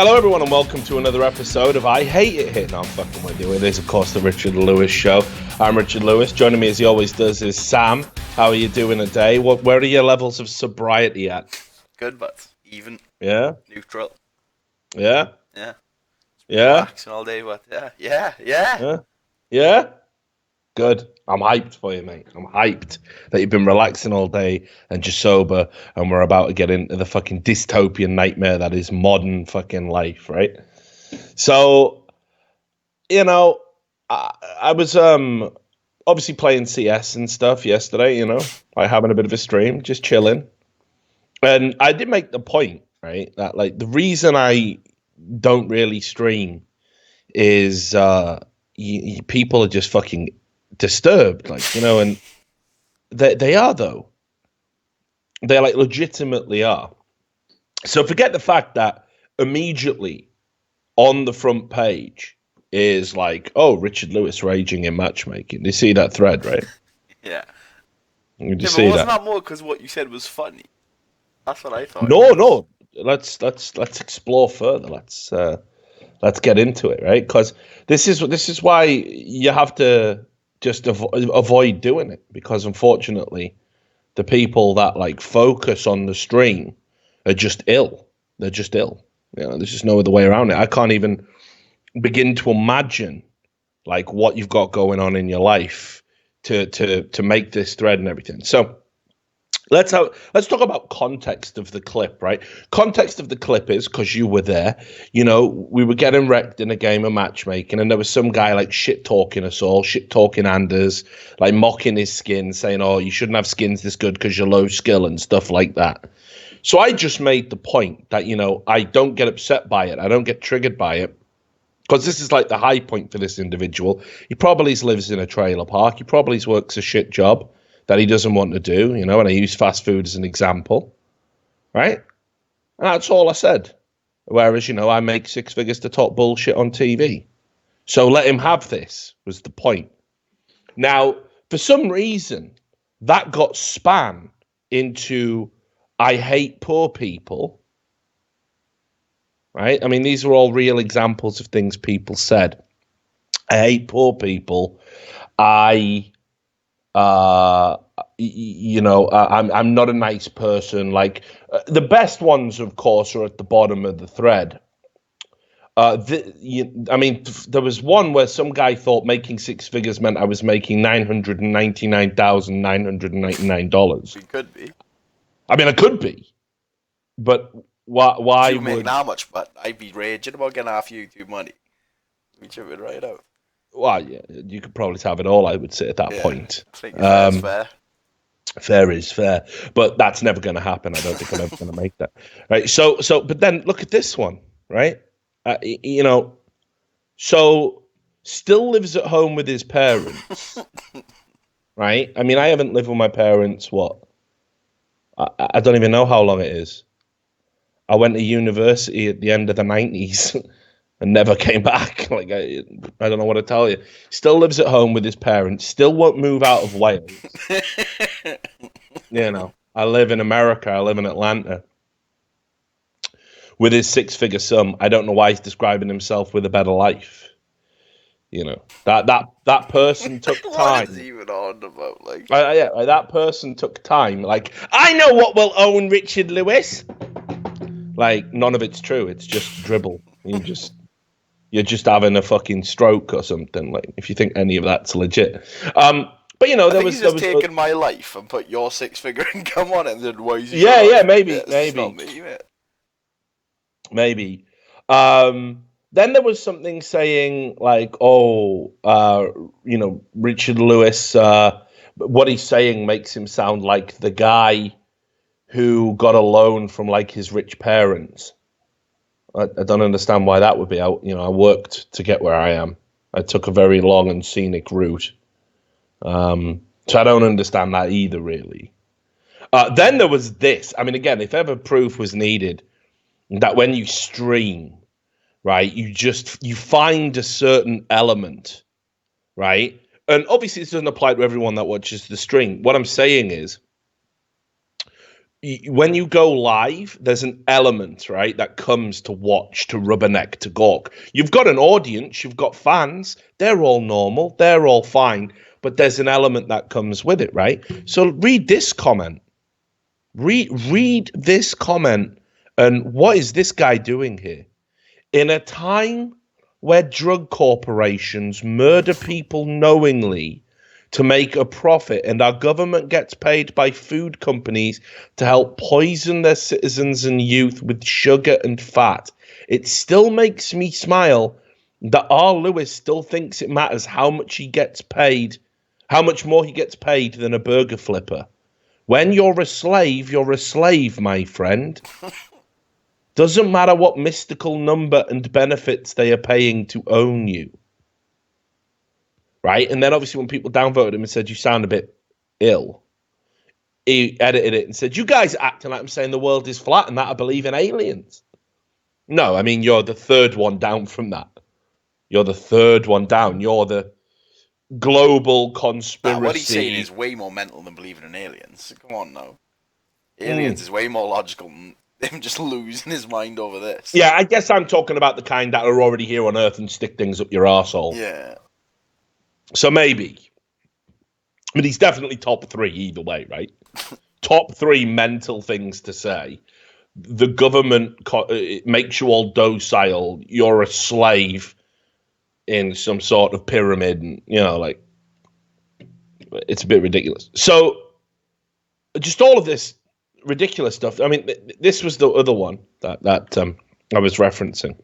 Hello, everyone, and welcome to another episode of I Hate It Here. No, I'm fucking with you. It is, of course, the Richard Lewis Show. I'm Richard Lewis. Joining me, as he always does, is Sam. How are you doing today? Where are your levels of sobriety at? Good, but even. Yeah? Neutral. Yeah? Yeah. Yeah? Relaxing all day, but yeah. Yeah? Good. I'm hyped for you, mate. I'm hyped that you've been relaxing all day and just sober, and we're about to get into the fucking dystopian nightmare that is modern fucking life, right? So, you know, I was obviously playing CS and stuff yesterday, you know, like having a bit of a stream, just chilling. And I did make the point, right, that like the reason I don't really stream is people are just fucking disturbed, like, you know, and they are, though. They like legitimately are. So forget the fact that immediately on the front page is like, oh, Richard Lewis raging in matchmaking. You see that thread, right? Yeah. You But see wasn't that? that more because what you said was funny? That's what I thought. No. Let's explore further. Let's get into it, right? Because this is why you have to just avoid doing it, because unfortunately, the people that like focus on the stream are just ill. They're just ill. You know, there's just no other way around it. I can't even begin to imagine like what you've got going on in your life to make this thread and everything. So let's talk about context of the clip, right? Context of the clip is because you were there. You know, we were getting wrecked in a game of matchmaking, and there was some guy like shit talking us all, shit talking Anders, like mocking his skin, saying, "Oh, you shouldn't have skins this good because you're low skill" and stuff like that. So I just made the point that, you know, I don't get upset by it. I don't get triggered by it, because this is like the high point for this individual. He probably lives in a trailer park. He probably works a shit job that he doesn't want to do, you know, and I use fast food as an example, right? And that's all I said. Whereas, you know, I make six figures to talk bullshit on TV. So let him have this, was the point. Now, for some reason, that got span into I hate poor people, right? I mean, these are all real examples of things people said. I hate poor people. I'm not a nice person. Like the best ones, of course, are at the bottom of the thread. There was one where some guy thought making six figures meant I was making $999,999. We could be. I mean, I could be, but why You make would? that much, but I'd be raging about getting half YouTube money. We chip it right out. Well, yeah, you could probably have it all, I would say, at that point. I think that's fair. Fair is fair, but that's never going to happen. I don't think I'm ever going to make that. Right. So, but then look at this one, right? You know, so still lives at home with his parents, right? I mean, I haven't lived with my parents, I don't even know how long it is. I went to university at the end of the 90s. And never came back. Like I don't know what to tell you. Still lives at home with his parents. Still won't move out of Wales. You know, I live in America. I live in Atlanta. With his six-figure sum, I don't know why he's describing himself with a better life. You know, that person took time. What is he even on about? Like, that person took time. Like, I know what will own Richard Lewis. Like, none of it's true. It's just dribble. You're just having a fucking stroke or something. Like, if you think any of that's legit. But you know, I think he's just taken my life and put your six-figure income on it, and then why is he? Maybe. Maybe. Then there was something saying like, oh, you know, Richard Lewis. What he's saying makes him sound like the guy who got a loan from like his rich parents. I don't understand why that would be. I worked to get where I am. I took a very long and scenic route. So I don't understand that either, really. Then there was this. I mean, again, if ever proof was needed that when you stream, right, you find a certain element, right? And obviously this doesn't apply to everyone that watches the stream. What I'm saying is, when you go live, there's an element, right, that comes to watch, to rubberneck, to gawk. You've got an audience, you've got fans. They're all normal. They're all fine. But there's an element that comes with it, right? So read this comment. Read this comment. And what is this guy doing here? In a time where drug corporations murder people knowingly to make a profit, and our government gets paid by food companies to help poison their citizens and youth with sugar and fat, it still makes me smile that R. Lewis still thinks it matters how much he gets paid, how much more he gets paid than a burger flipper. When you're a slave, my friend. Doesn't matter what mystical number and benefits they are paying to own you. Right? And then obviously when people downvoted him and said, you sound a bit ill, he edited it and said, you guys are acting like I'm saying the world is flat and that I believe in aliens. No, I mean, you're the third one down from that. You're the third one down. You're the global conspiracy. What he's saying is way more mental than believing in aliens. Come on now. Aliens is way more logical than him just losing his mind over this. Yeah, I guess I'm talking about the kind that are already here on Earth and stick things up your arsehole. Yeah. So maybe. But he's definitely top 3 either way, right? Top 3 mental things to say. The government it makes you all docile. You're a slave in some sort of pyramid. And, like, it's a bit ridiculous. So just all of this ridiculous stuff. I mean, this was the other one that I was referencing.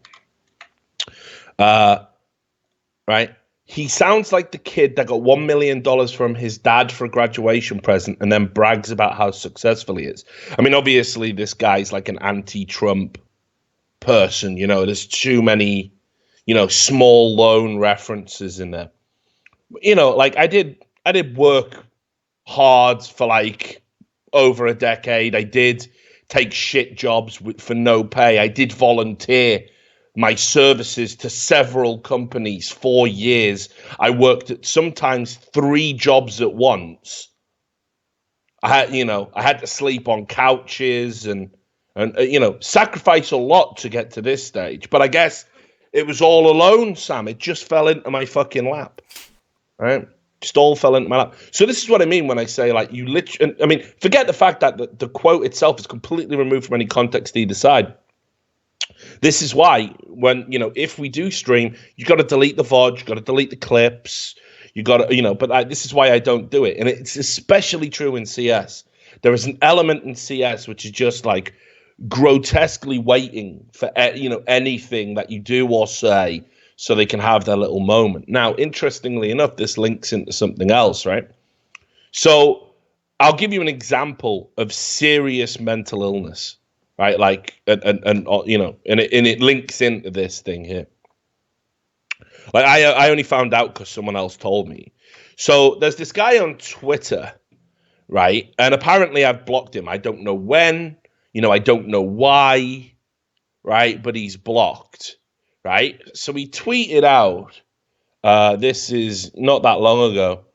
Right? He sounds like the kid that got $1 million from his dad for a graduation present and then brags about how successful he is. I mean, obviously, this guy's like an anti-Trump person. There's too many, small loan references in there. Like I did work hard for like over a decade. I did take shit jobs for no pay. I did volunteer my services to several companies for years. I worked at sometimes 3 jobs at once. I had to sleep on couches and sacrifice a lot to get to this stage. But I guess it was all alone, Sam. It just fell into my fucking lap, right? Just all fell into my lap. So this is what I mean when I say, like, you literally, I mean, forget the fact that the quote itself is completely removed from any context either side. This is why when, if we do stream, you got to delete the VOD, you got to delete the clips, you got to, but this is why I don't do it. And it's especially true in CS. There is an element in CS which is just like grotesquely waiting for, anything that you do or say so they can have their little moment. Now, interestingly enough, this links into something else, right? So I'll give you an example of serious mental illness. Right, like, and it links into this thing here. Like, I only found out because someone else told me. So there's this guy on Twitter, right, and apparently I've blocked him. I don't know when, I don't know why, right, but he's blocked, right. So he tweeted out, this is not that long ago.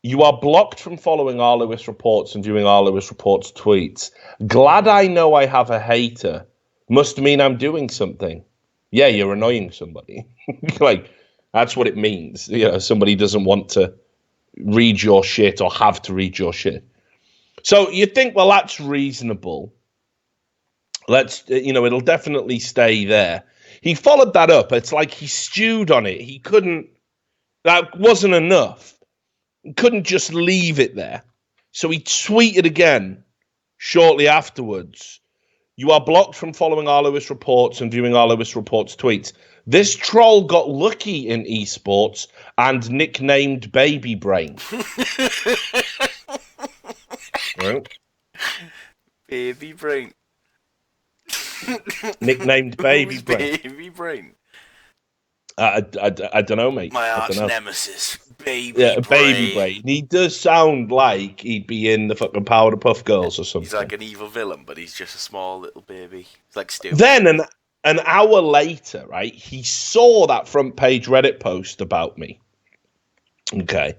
You are blocked from following R. Lewis Reports and viewing R. Lewis Reports tweets. Glad I know I have a hater. Must mean I'm doing something. Yeah, you're annoying somebody. Like, that's what it means. Somebody doesn't want to read your shit or have to read your shit. So you think, well, that's reasonable. It'll definitely stay there. He followed that up. It's like he stewed on it. That wasn't enough. Couldn't just leave it there. So he tweeted again shortly afterwards. You are blocked from following R. Lewis Reports and viewing R. Lewis Reports tweets. This troll got lucky in esports and nicknamed Baby Brain. Right? Baby Brain. Nicknamed Baby Brain. Baby Brain. I don't know, mate. My arch nemesis, Baby Brain. Baby Brain. He does sound like he'd be in the fucking Powderpuff Girls or something. He's like an evil villain, but he's just a small little baby. He's like Stu. Then an hour later, right, he saw that front page Reddit post about me. Okay.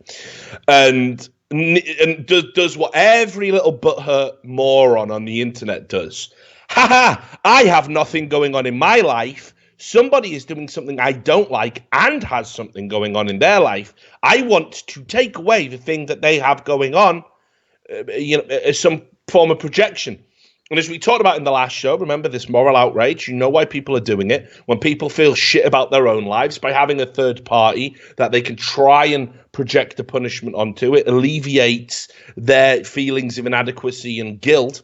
And and does what every little butthurt moron on the internet does. Haha, I have nothing going on in my life. Somebody is doing something I don't like and has something going on in their life. I want to take away the thing that they have going on, as some form of projection. And as we talked about in the last show, remember this moral outrage, you know why people are doing it. When people feel shit about their own lives, by having a third party that they can try and project a punishment onto, it alleviates their feelings of inadequacy and guilt.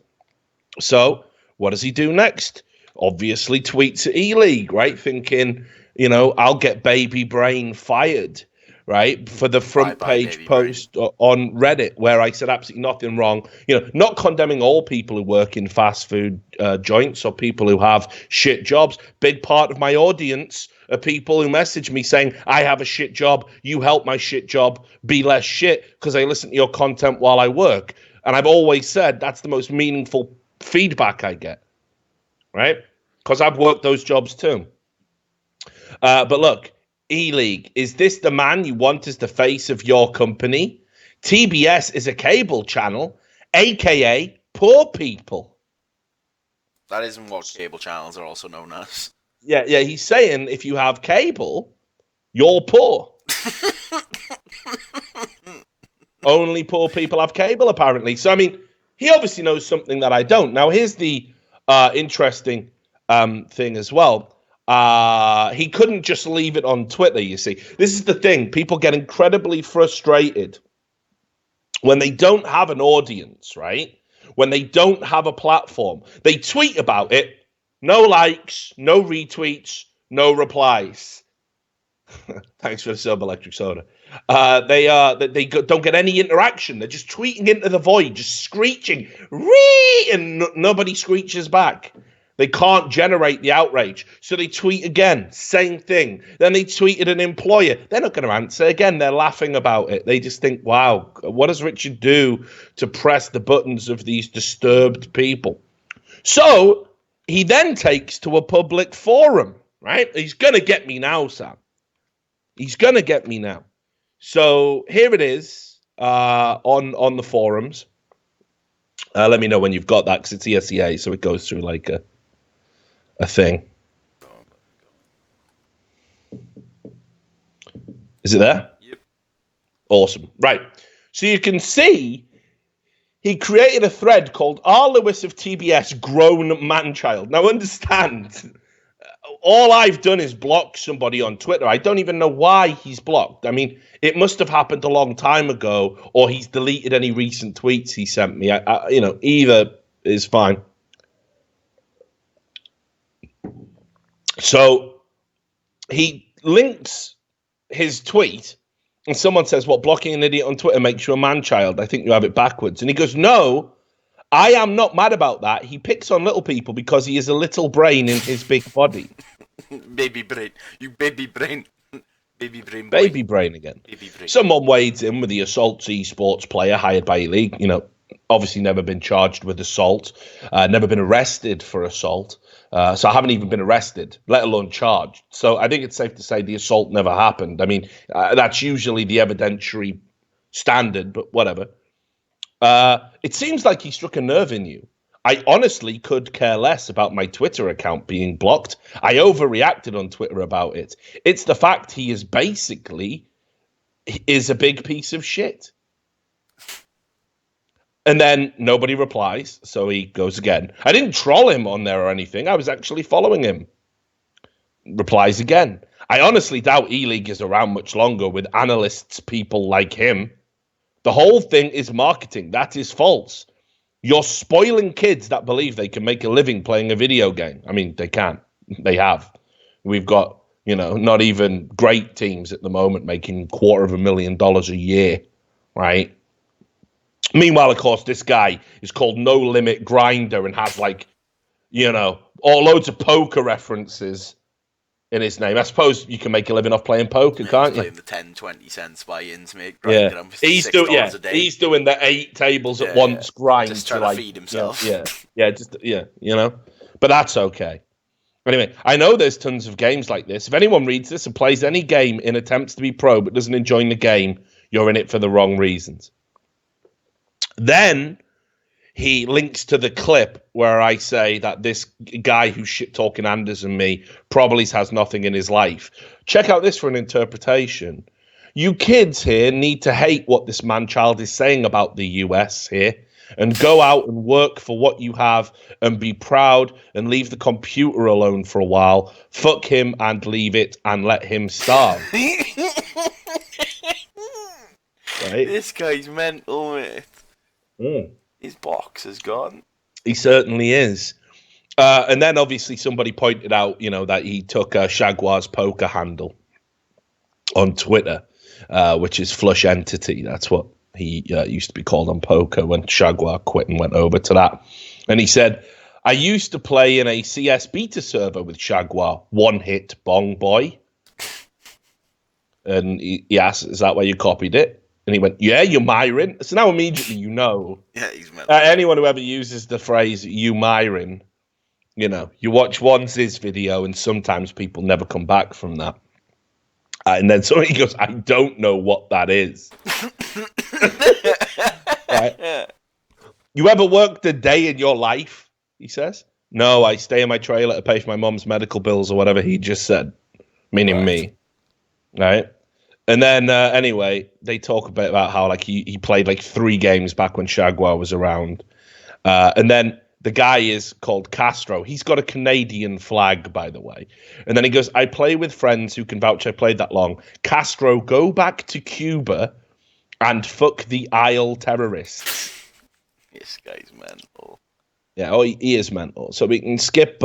So what does he do next? Obviously tweets at E-League, right? Thinking, I'll get Baby Brain fired, right? For the front page post on Reddit where I said absolutely nothing wrong. Not condemning all people who work in fast food joints or people who have shit jobs. Big part of my audience are people who message me saying, I have a shit job. You help my shit job be less shit because I listen to your content while I work. And I've always said that's the most meaningful feedback I get. Right? Because I've worked those jobs too. But look, E-League, is this the man you want as the face of your company? TBS is a cable channel, a.k.a. poor people. That isn't what cable channels are also known as. Yeah, he's saying if you have cable, you're poor. Only poor people have cable, apparently. So, I mean, he obviously knows something that I don't. Now, here's the interesting thing as well. He couldn't just leave it on Twitter, you see. This is the thing. People get incredibly frustrated when they don't have an audience, right? When they don't have a platform. They tweet about it. No likes, no retweets, no replies. Thanks for the sub, Electric Soda. They don't get any interaction. They're just tweeting into the void, just screeching, "Ree!" and nobody screeches back. They can't generate the outrage, so they tweet again, same thing. Then they tweeted an employer. They're not going to answer again. They're laughing about it. They just think, "Wow, what does Richard do to press the buttons of these disturbed people?" So he then takes to a public forum. Right? He's going to get me now, Sam. He's going to get me now. So here it is on the forums. Let me know when you've got that because it's ESEA, so it goes through like a thing. Is it there? Yep. Awesome. Right. So you can see he created a thread called R. Lewis of TBS Grown Man-Child. Now understand, all I've done is block somebody on Twitter. I don't even know why he's blocked. I mean, it must have happened a long time ago, or he's deleted any recent tweets he sent me. Either is fine. So he links his tweet, and someone says, "What, blocking an idiot on Twitter makes you a man-child? I think you have it backwards." And he goes, "No, I am not mad about that. He picks on little people because he is a little brain in his big body." Baby brain. You baby brain. Baby brain boy. Baby brain again. Baby brain. Someone wades in with the Assaults esports player hired by E-League. Obviously never been charged with assault, never been arrested for assault. So I haven't even been arrested, let alone charged. So I think it's safe to say the assault never happened. I mean, that's usually the evidentiary standard, but whatever. It seems like he struck a nerve in you. I honestly could care less about my Twitter account being blocked. I overreacted on Twitter about it. It's the fact he is a big piece of shit. And then nobody replies, so he goes again. I didn't troll him on there or anything. I was actually following him. Replies again. I honestly doubt E-League is around much longer with analysts, people like him. The whole thing is marketing. That is false. You're spoiling kids that believe they can make a living playing a video game. I mean, they can. They have. We've got, not even great teams at the moment making $250,000 a year, right? Meanwhile, of course, this guy is called No Limit Grinder and has loads of poker references in his name. I suppose you can make a living off playing poker, can't you? Playing the 10-20 cents buy-in to make grinder. Yeah, he's doing the 8 tables at once grind. Just trying to feed himself. But that's okay. Anyway, I know there's tons of games like this. If anyone reads this and plays any game in attempts to be pro but doesn't enjoy the game, you're in it for the wrong reasons. Then he links to the clip where I say that this guy who's shit talking Anders and me probably has nothing in his life. Check out this for an interpretation. You kids here need to hate what this man-child is saying about the US here and go out and work for what you have and be proud and leave the computer alone for a while. Fuck him and leave it and let him starve. Right? This guy's mental, mate. His box is gone. He certainly is. And then obviously somebody pointed out, that he took Shagwar's poker handle on Twitter, which is Flush Entity. That's what he used to be called on poker when Shagwar quit and went over to that. And he said, I used to play in a CS beta server with Shagwar, one hit bong boy. And he asked, is that where you copied it? And he went, yeah, you Myron. So now immediately you know. Yeah, he's meant anyone who ever uses the phrase you Myron, you watch Wanz's video and sometimes people never come back from that. And then somebody goes, I don't know what that is. Right? You ever worked a day in your life? He says. No, I stay in my trailer to pay for my mom's medical bills or whatever he just said, meaning me. Right? And then, anyway, they talk a bit about how, he played, 3 games back when Shagwar was around. And then the guy is called Castro. He's got a Canadian flag, by the way. And then he goes, I play with friends who can vouch I played that long. Castro, go back to Cuba and fuck the Isle terrorists. This guy's mental. Yeah, he is mental. So we can skip,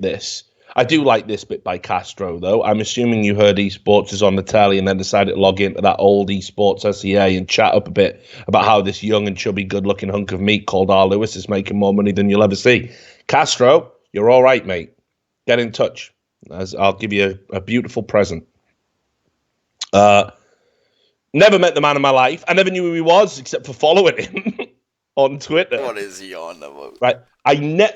this. I do like this bit by Castro, though. I'm assuming you heard esports is on the telly and then decided to log into that old esports SEA and chat up a bit about how this young and chubby, good-looking hunk of meat called R. Lewis is making more money than you'll ever see. Castro, you're all right, mate. Get in touch. I'll give you a beautiful present. Never met the man in my life. I never knew who he was except for following him on Twitter. What is he on about? Right.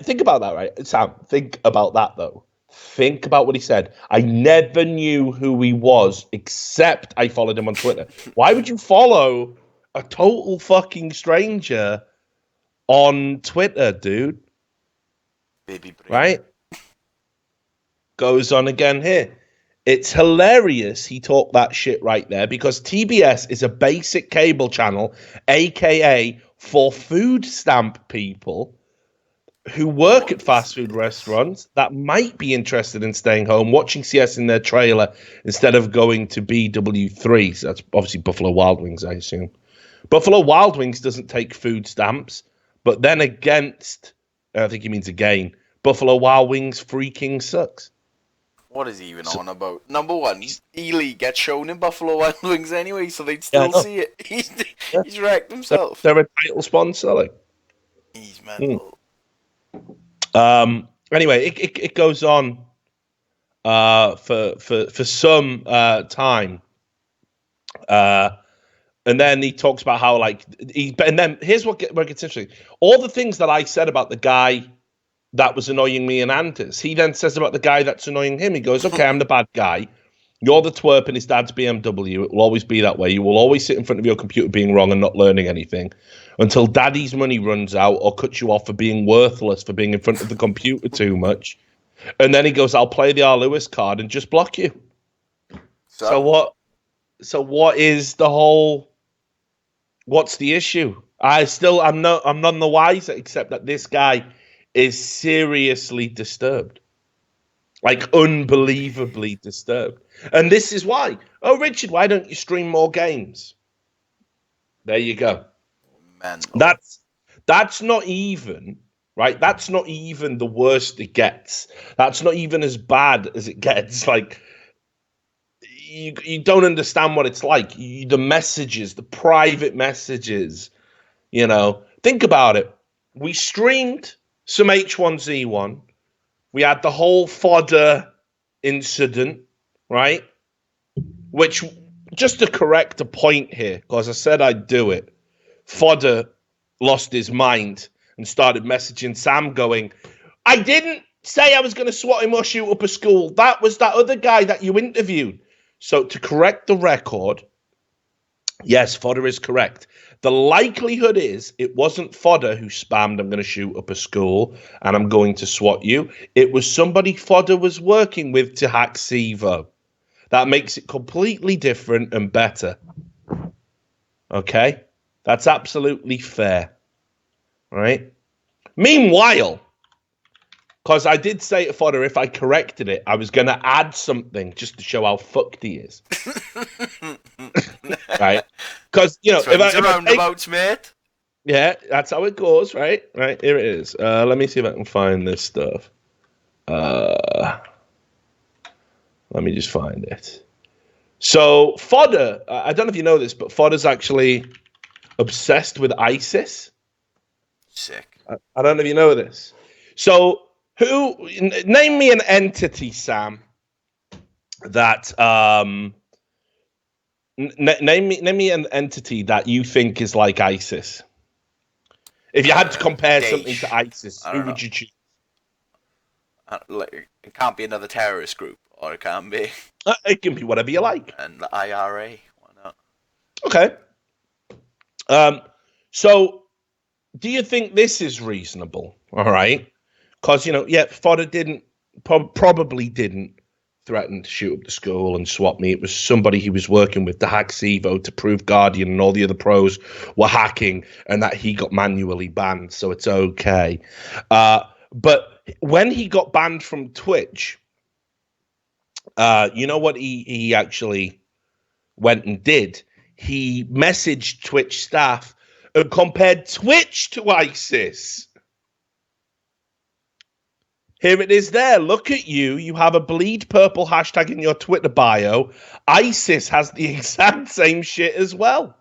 Think about that, right? Sam, think about that, though. Think about what he said. I never knew who he was, except I followed him on Twitter. Why would you follow a total fucking stranger on Twitter, dude? Baby brain. Right? Goes on again here. It's hilarious he talked that shit right there because TBS is a basic cable channel, a.k.a. for food stamp people who work at fast food restaurants that might be interested in staying home, watching CS in their trailer instead of going to BW3. So that's obviously Buffalo Wild Wings, I assume. Buffalo Wild Wings doesn't take food stamps, but then against, I think he means again, Buffalo Wild Wings freaking sucks. What is he even on about? Number one, Ely gets shown in Buffalo Wild Wings anyway, so they'd still see it. He's wrecked himself. They're a title sponsor, like. He's mental. Anyway, it goes on for some time, and then he talks about how and then here's what gets interesting. All the things that I said about the guy that was annoying me and Anders, he then says about the guy that's annoying him. He goes, "Okay, I'm the bad guy. You're the twerp in his dad's BMW. It will always be that way. You will always sit in front of your computer being wrong and not learning anything until daddy's money runs out or cuts you off for being worthless, for being in front of the computer too much." And then he goes, "I'll play the R. Lewis card and just block you." So what is the whole, what's the issue? I'm none the wiser except that this guy is seriously disturbed. Like, unbelievably disturbed. And this is why. Oh, Richard, why don't you stream more games? There you go. Mental. That's not even, right? That's not even the worst it gets. That's not even as bad as it gets. Like, you don't understand what it's like. The messages, the private messages, Think about it. We streamed some H1Z1. We had the whole fodder incident, right? Which, just to correct a point here, because I said I'd do it, fodder lost his mind and started messaging Sam going, "I didn't say I was going to swat him or shoot up a school. That was that other guy that you interviewed." So to correct the record, Yes, fodder is correct. The likelihood is it wasn't fodder who spammed, I'm going to shoot up a school and I'm going to swat you. It was somebody fodder was working with to hack Sevo. That makes it completely different and better. Okay? That's absolutely fair. Right? Meanwhile, because I did say to fodder, if I corrected it, I was going to add something just to show how fucked he is. Right? Because, you know, mate. Yeah, that's how it goes, right? Right, here it is. Let me see if I can find this stuff. Let me just find it. So, fodder, I don't know if you know this, but fodder's actually obsessed with ISIS. Sick. I don't know if you know this. So, name me an entity, Sam, that name me an entity that you think is like ISIS. If you had to compare something to ISIS, who would you choose? It can't be another terrorist group, or it can be. It can be whatever you like. And the IRA, why not? Okay. So, do you think this is reasonable? All right. Because, you know, yeah, fodder probably didn't threaten to shoot up the school and swap me. It was somebody he was working with to hack Sevo to prove Guardian and all the other pros were hacking and that he got manually banned. So it's okay. But when he got banned from Twitch, you know what he actually went and did? He messaged Twitch staff and compared Twitch to ISIS. Here it is there. Look at you. You have a bleed purple hashtag in your Twitter bio. ISIS has the exact same shit as well.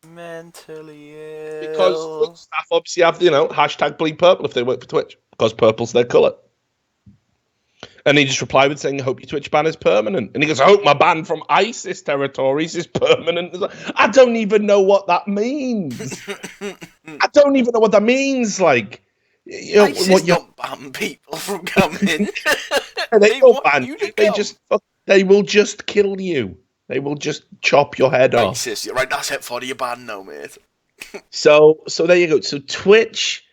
Mentally ill. Because Twitch staff obviously have, you know, hashtag bleed purple if they work for Twitch. Because purple's their colour. And he just replied with saying, I hope your Twitch ban is permanent. And he goes, I hope my ban from ISIS territories is permanent. I don't even know what that means. I don't even know what that means. Like, you know, ISIS don't ban people from coming. they don't ban you. They will just kill you. They will just chop your head off. ISIS, right? That's it for your ban now, mate. So there you go. So Twitch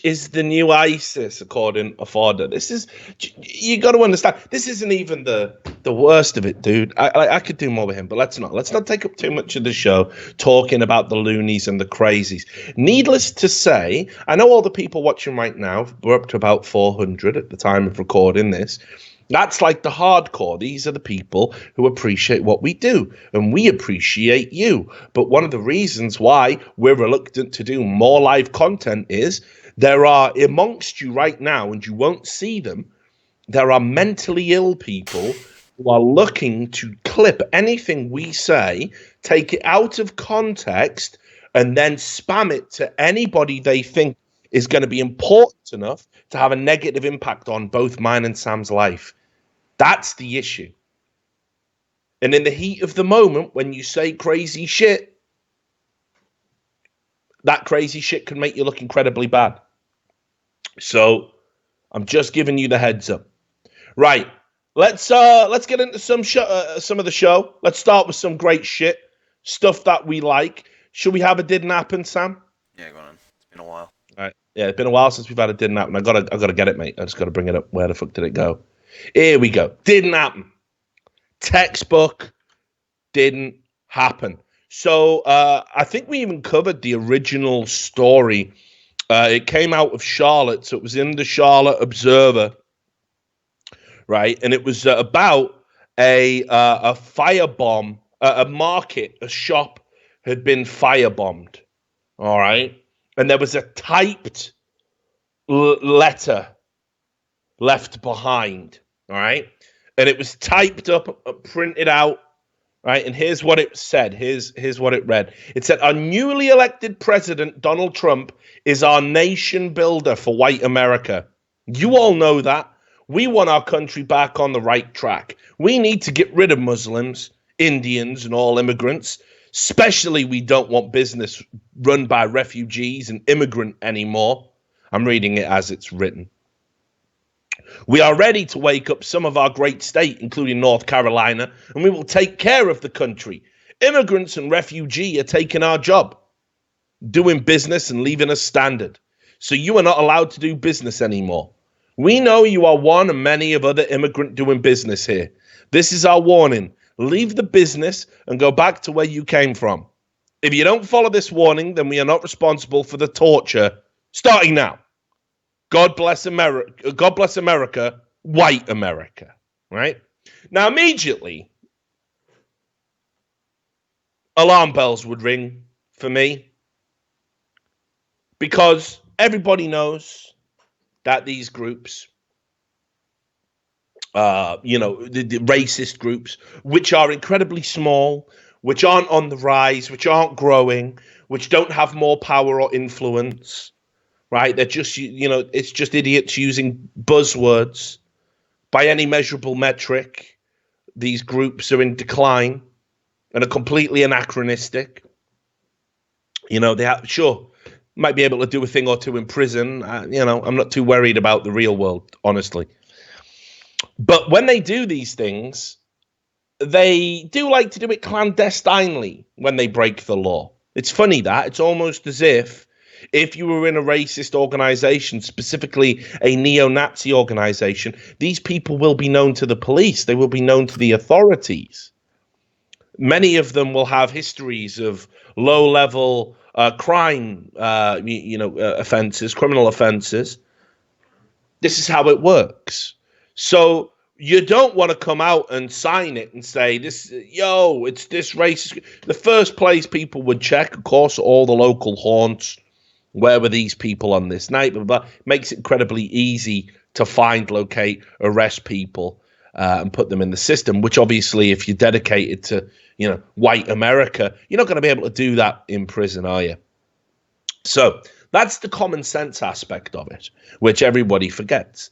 is the new ISIS, according to fodder. This is, you got to understand, this isn't even the worst of it, dude. I could do more with him, but let's not take up too much of the show talking about the loonies and the crazies. Needless to say, I know all the people watching right now, we're up to about 400 at the time of recording this. That's like the hardcore. These are the people who appreciate what we do, and we appreciate you. But one of the reasons why we're reluctant to do more live content is there are amongst you right now, and you won't see them, there are mentally ill people who are looking to clip anything we say, take it out of context, and then spam it to anybody they think is going to be important enough to have a negative impact on both mine and Sam's life. That's the issue. And in the heat of the moment, when you say crazy shit, that crazy shit can make you look incredibly bad. So I'm just giving you the heads up. Right. Let's get into some of the show. Let's start with some great shit, stuff that we like. Should we have a Didn't Happen, Sam? Yeah, go on. It's been a while. All right. Yeah, it's been a while since we've had a Didn't Happen. I gotta get it, mate. I just gotta bring it up. Where the fuck did it go? Here we go. Didn't happen. Textbook. Didn't happen. So I think we even covered the original story. It came out of Charlotte, so it was in the Charlotte Observer, right? And it was about a firebomb, a market, a shop had been firebombed, all right? And there was a typed letter left behind, all right? And it was typed up, printed out, right? And here's what it said. Here's what it read. It said, our newly elected president, Donald Trump, is our nation builder for white America. You all know that. We want our country back on the right track. We need to get rid of Muslims, Indians, and all immigrants. Especially we don't want business run by refugees and immigrant anymore. I'm reading it as it's written. We are ready to wake up some of our great state, including North Carolina, and we will take care of the country. Immigrants and refugees are taking our job, doing business and leaving us stranded. So you are not allowed to do business anymore. We know you are one and many of other immigrant doing business here. This is our warning. Leave the business and go back to where you came from. If you don't follow this warning, then we are not responsible for the torture starting now. God bless America. God bless America, white America, right? Now, immediately, alarm bells would ring for me because everybody knows that these groups, the racist groups, which are incredibly small, which aren't on the rise, which aren't growing, which don't have more power or influence, right? They're just, it's just idiots using buzzwords. By any measurable metric, these groups are in decline and are completely anachronistic. They might be able to do a thing or two in prison. I'm not too worried about the real world, honestly. But when they do these things, they do like to do it clandestinely when they break the law. It's funny that. It's almost as if you were in a racist organization, specifically a neo-Nazi organization, these people will be known to the police. They will be known to the authorities. Many of them will have histories of low-level crime, offenses, criminal offenses. This is how it works. So you don't want to come out and sign it and say, it's this racist. The first place people would check, of course, all the local haunts. Where were these people on this night? But makes it incredibly easy to find, locate, arrest people and put them in the system, which obviously, if you're dedicated to, white America, you're not going to be able to do that in prison, are you? So that's the common sense aspect of it, which everybody forgets.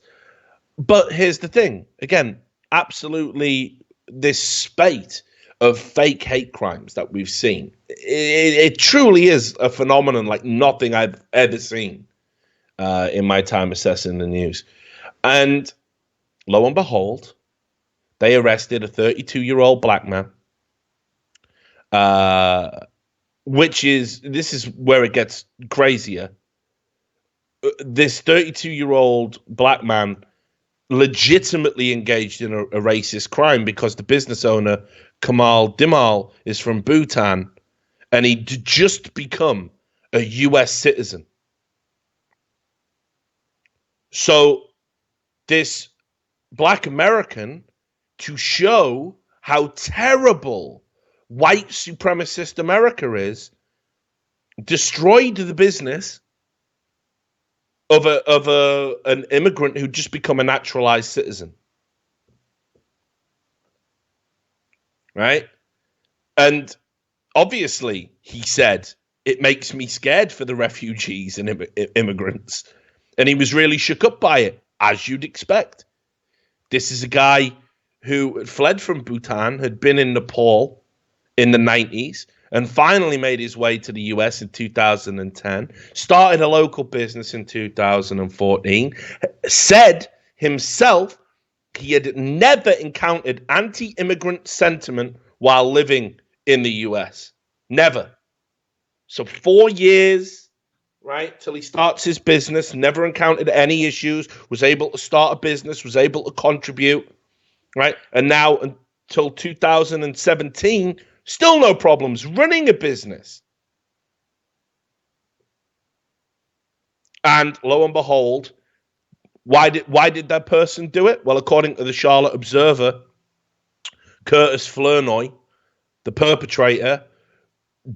But here's the thing. Again, absolutely this spate of fake hate crimes that we've seen. It truly is a phenomenon like nothing I've ever seen in my time assessing the news. And lo and behold, they arrested a 32-year-old black man, this is where it gets crazier. This 32-year-old black man legitimately engaged in a racist crime because the business owner, Kamal Dimal, is from Bhutan, and he'd just become a U.S. citizen. So this black American, to show how terrible white supremacist America is, destroyed the business of an immigrant who'd just become a naturalized citizen. Right? And obviously, he said, it makes me scared for the refugees and immigrants. And he was really shook up by it, as you'd expect. This is a guy who had fled from Bhutan, had been in Nepal in the 90s, and finally made his way to the US in 2010, started a local business in 2014, said himself he had never encountered anti-immigrant sentiment while living in the US. Never. So 4 years, right, till he starts his business, never encountered any issues, was able to start a business, was able to contribute, right? And now until 2017, still no problems running a business. And lo and behold, why did that person do it? Well, according to the Charlotte Observer, Curtis Flournoy, the perpetrator,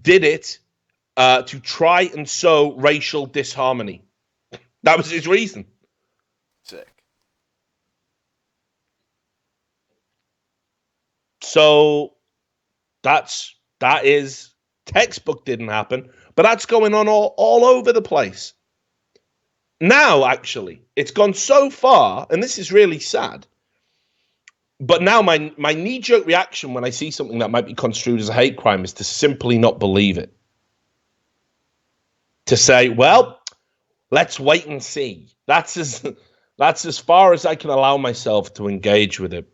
did it to try and sow racial disharmony. That was his reason. Sick. So that is textbook didn't happen, but that's going on all over the place. Now, actually, it's gone so far, and this is really sad. But now my knee-jerk reaction when I see something that might be construed as a hate crime is to simply not believe it. To say, well, let's wait and see. That's That's as far as I can allow myself to engage with it.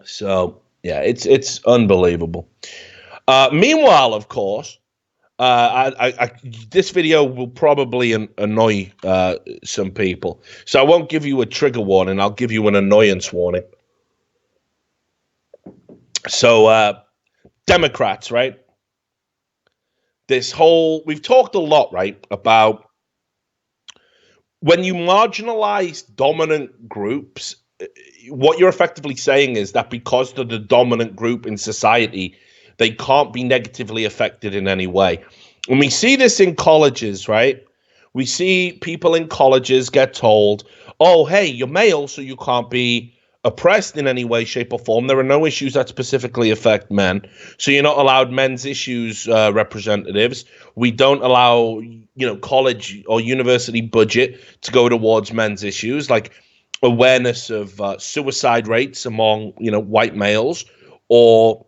So yeah, it's unbelievable. Meanwhile, of course, this video will probably annoy some people, so I won't give you a trigger warning. I'll give you an annoyance warning. So, Democrats, right? We've talked a lot, right, about when you marginalize dominant groups, what you're effectively saying is that because they're the dominant group in society, they can't be negatively affected in any way. And we see this in colleges, right? We see people in colleges get told, oh, hey, you're male, so you can't be oppressed in any way, shape, or form. There are no issues that specifically affect men. So you're not allowed men's issues representatives. We don't allow, college or university budget to go towards men's issues, like awareness of suicide rates among, white males, or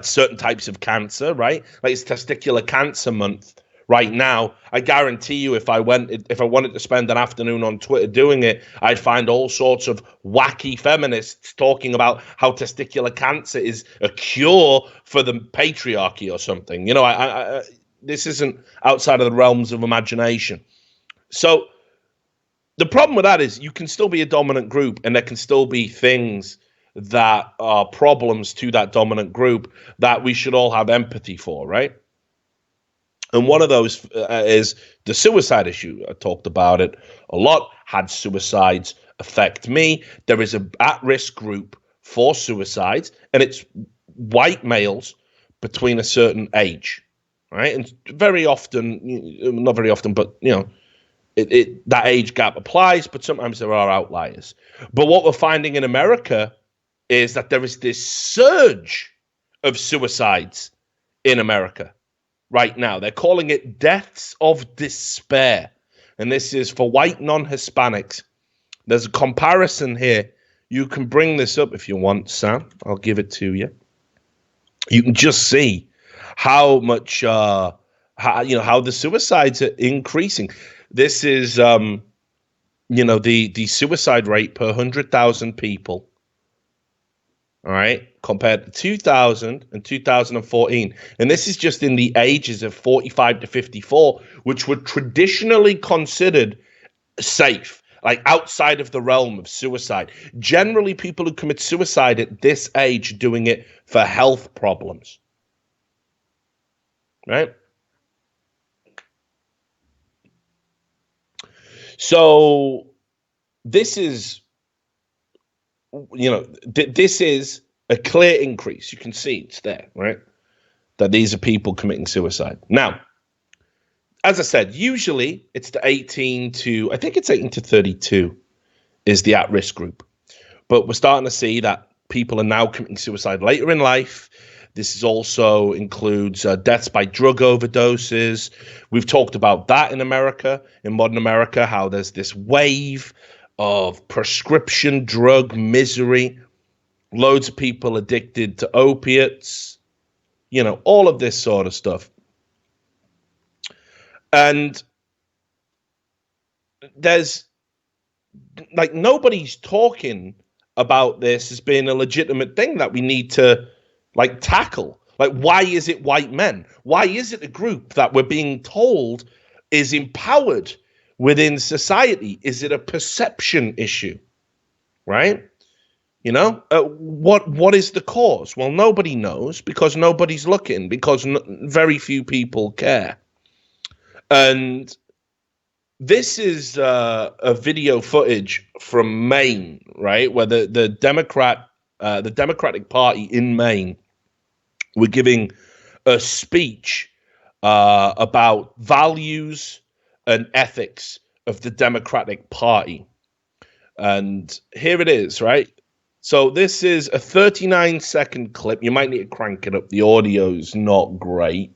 certain types of cancer, right? Like it's Testicular Cancer Month right now. I guarantee you, if I wanted to spend an afternoon on Twitter doing it, I'd find all sorts of wacky feminists talking about how testicular cancer is a cure for the patriarchy or something. This isn't outside of the realms of imagination. So the problem with that is you can still be a dominant group, and there can still be things that are problems to that dominant group that we should all have empathy for, right? And one of those is the suicide issue. I talked about it a lot. Had suicides affect me? There is an at-risk group for suicides, and it's white males between a certain age, right? And very often, not very often, but, that age gap applies, but sometimes there are outliers. But what we're finding in America is that there is this surge of suicides in America right now. They're calling it deaths of despair. And this is for white non-Hispanics. There's a comparison here. You can bring this up if you want, Sam. I'll give it to you. You can just see how much, how the suicides are increasing. This is, the suicide rate per 100,000 people. All right, compared to 2000 and 2014. And this is just in the ages of 45 to 54, which were traditionally considered safe, like outside of the realm of suicide. Generally, people who commit suicide at this age are doing it for health problems, right? So this is, this is a clear increase. You can see it's there, right? That these are people committing suicide. Now, as I said, usually it's the 18 to 32 is the at-risk group. But we're starting to see that people are now committing suicide later in life. This is also includes deaths by drug overdoses. We've talked about that in America, in modern America, how there's this wave of prescription drug misery, loads of people addicted to opiates, all of this sort of stuff. And there's like nobody's talking about this as being a legitimate thing that we need to tackle. Like, why is it white men? Why is it a group that we're being told is empowered within society? Is it a perception issue, right? What is the cause? Well, nobody knows because nobody's looking, because very few people care. And this is a video footage from Maine, right, where the Democratic Party in Maine were giving a speech about values and ethics of the Democratic Party. And here it is, right? So this is a 39-second clip. You might need to crank it up. The audio's not great,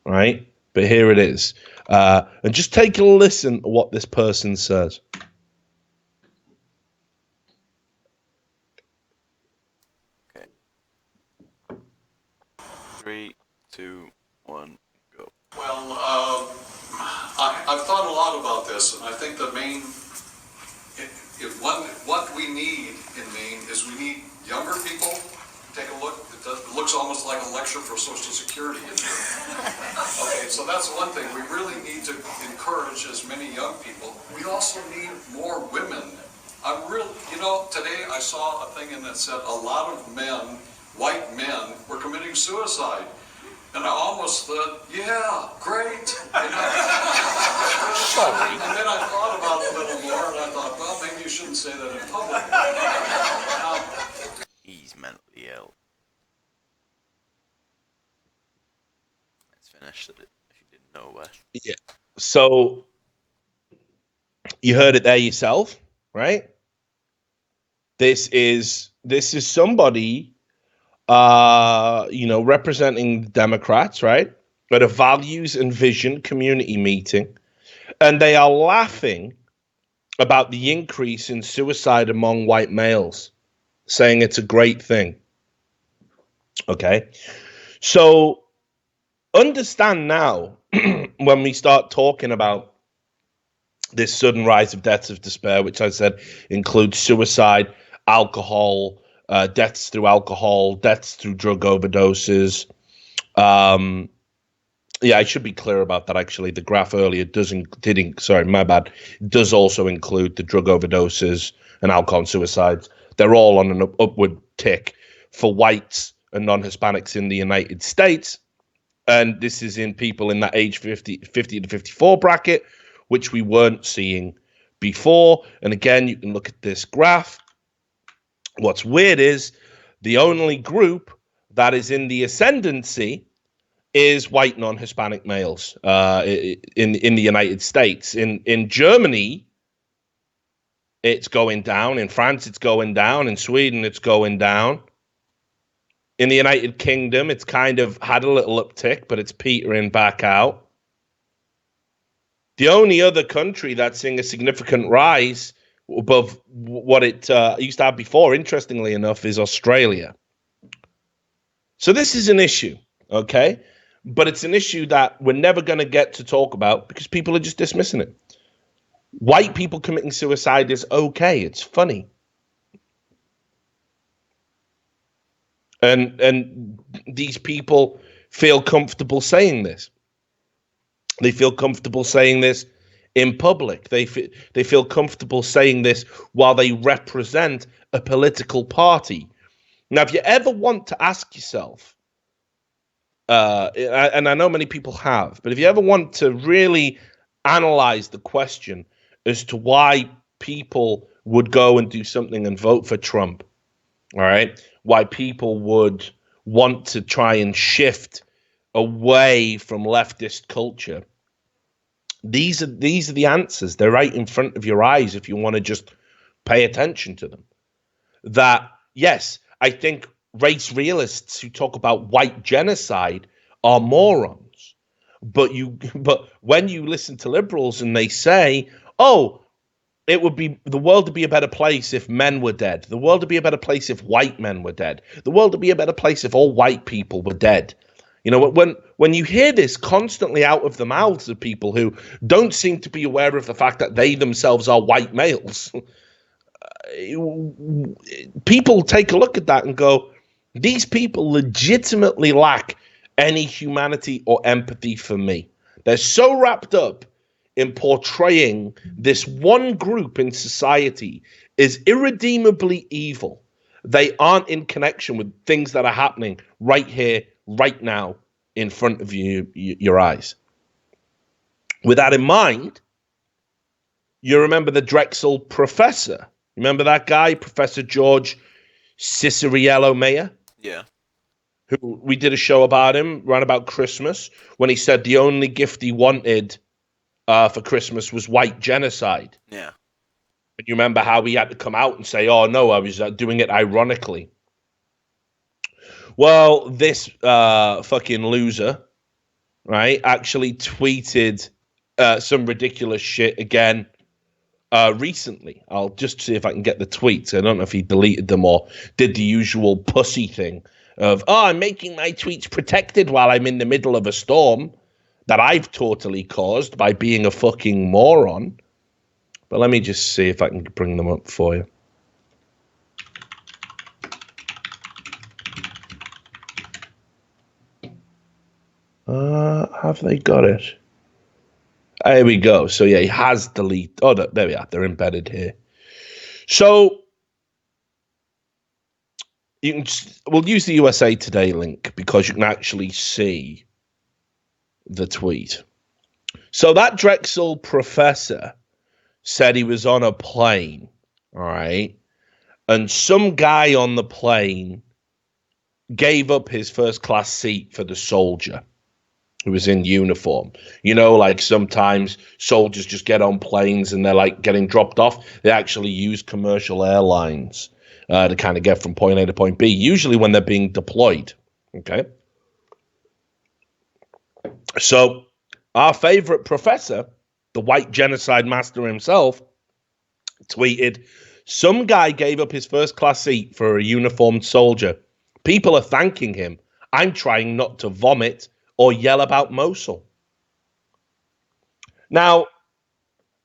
right? But here it is. And just take a listen to what this person says. Okay. 3, 2, 1, go. Well, I've thought a lot about this, and I think the main we need in Maine is we need younger people. Take a look. It looks almost like a lecture for Social Security in here. Okay, so that's one thing. We really need to encourage as many young people. We also need more women. Today I saw a thing in that said a lot of men, white men, were committing suicide. And I almost thought, yeah, great. And then I thought about it a little more, and I thought, well, maybe you shouldn't say that in public. He's mentally ill. Let's finish it if you didn't know that. Yeah. So you heard it there yourself, right? This is somebody representing the Democrats, right? At a values and vision community meeting. And they are laughing about the increase in suicide among white males, saying it's a great thing. Okay. So understand now, when we start talking about this sudden rise of deaths of despair, which I said includes suicide, alcohol, deaths through alcohol, deaths through drug overdoses. I should be clear about that. Actually, the graph earlier does also include the drug overdoses and alcohol and suicides. They're all on an upward tick for whites and non-Hispanics in the United States. And this is in people in that age 50 to 54 bracket, which we weren't seeing before. And again, you can look at this graph. What's weird is the only group that is in the ascendancy is white non-Hispanic males in the United States. In Germany, it's going down. In France, it's going down. In Sweden, it's going down. In the United Kingdom, it's kind of had a little uptick, but it's petering back out. The only other country that's seeing a significant rise above what it used to have before, interestingly enough, is Australia. So this is an issue, okay? But it's an issue that we're never going to get to talk about because people are just dismissing it. White people committing suicide is okay. It's funny. And these people feel comfortable saying this. They feel comfortable saying this in public. They feel comfortable saying this while they represent a political party. Now, if you ever want to ask yourself, and I know many people have, but if you ever want to really analyze the question as to why people would go and do something and vote for Trump, all right, why people would want to try and shift away from leftist culture, these are the answers. They're right in front of your eyes if you want to just pay attention to them. That, yes, I think race realists who talk about white genocide are morons. But when you listen to liberals and they say, oh, the world would be a better place if men were dead. The world would be a better place if white men were dead. The world would be a better place if all white people were dead. You know, when you hear this constantly out of the mouths of people who don't seem to be aware of the fact that they themselves are white males, people take a look at that and go, these people legitimately lack any humanity or empathy for me. They're so wrapped up in portraying this one group in society as irredeemably evil. They aren't in connection with things that are happening right here, right now, in front of your eyes. With that in mind, you remember the Drexel professor. Remember that guy, Professor George Ciceriello-Mayer? Yeah. Who we did a show about him around about Christmas when he said the only gift he wanted for Christmas was white genocide. Yeah. And you remember how he had to come out and say, oh, no, I was doing it ironically. Well, this fucking loser, right, actually tweeted some ridiculous shit again recently. I'll just see if I can get the tweets. I don't know if he deleted them or did the usual pussy thing of, oh, I'm making my tweets protected while I'm in the middle of a storm that I've totally caused by being a fucking moron. But let me just see if I can bring them up for you. Have they got it? Here we go. So yeah, he has deleted. Oh, there we are. They're embedded here. So we'll use the USA Today link because you can actually see the tweet. So that Drexel professor said he was on a plane, all right, and some guy on the plane gave up his first class seat for the soldier who was in uniform. You know, like sometimes soldiers just get on planes and they're like getting dropped off. They actually use commercial airlines to kind of get from point A to point B, usually when they're being deployed. Okay. So our favorite professor, the white genocide master himself, tweeted, some guy gave up his first class seat for a uniformed soldier. People are thanking him. I'm trying not to vomit or yell about Mosul. Now,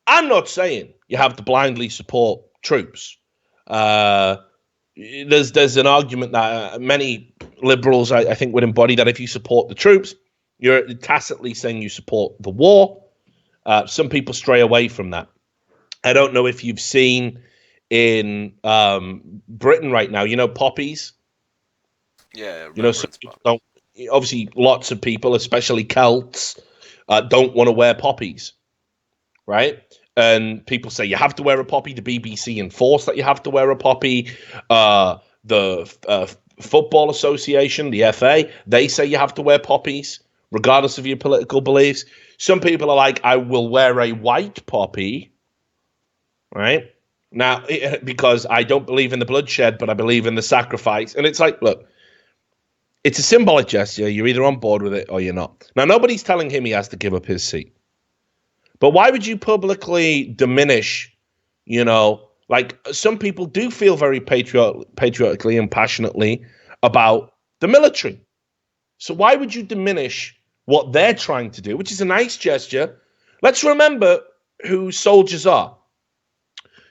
I'm not saying you have to blindly support troops. There's an argument that many liberals, I think, would embody that if you support the troops, you're tacitly saying you support the war. Some people stray away from that. I don't know if you've seen in Britain right now, you know, poppies? Yeah. You know, some people don't, obviously lots of people, especially Celts, don't want to wear poppies, right? And people say you have to wear a poppy. The BBC enforce that you have to wear a poppy. The Football Association, the FA, they say you have to wear poppies, regardless of your political beliefs. Some people are like, I will wear a white poppy, right? Now, because I don't believe in the bloodshed, but I believe in the sacrifice. And it's like, look, it's a symbolic gesture. You're either on board with it or you're not. Now, nobody's telling him he has to give up his seat. But why would you publicly diminish, you know, like some people do feel very patriotically and passionately about the military. So why would you diminish what they're trying to do, which is a nice gesture? Let's remember who soldiers are.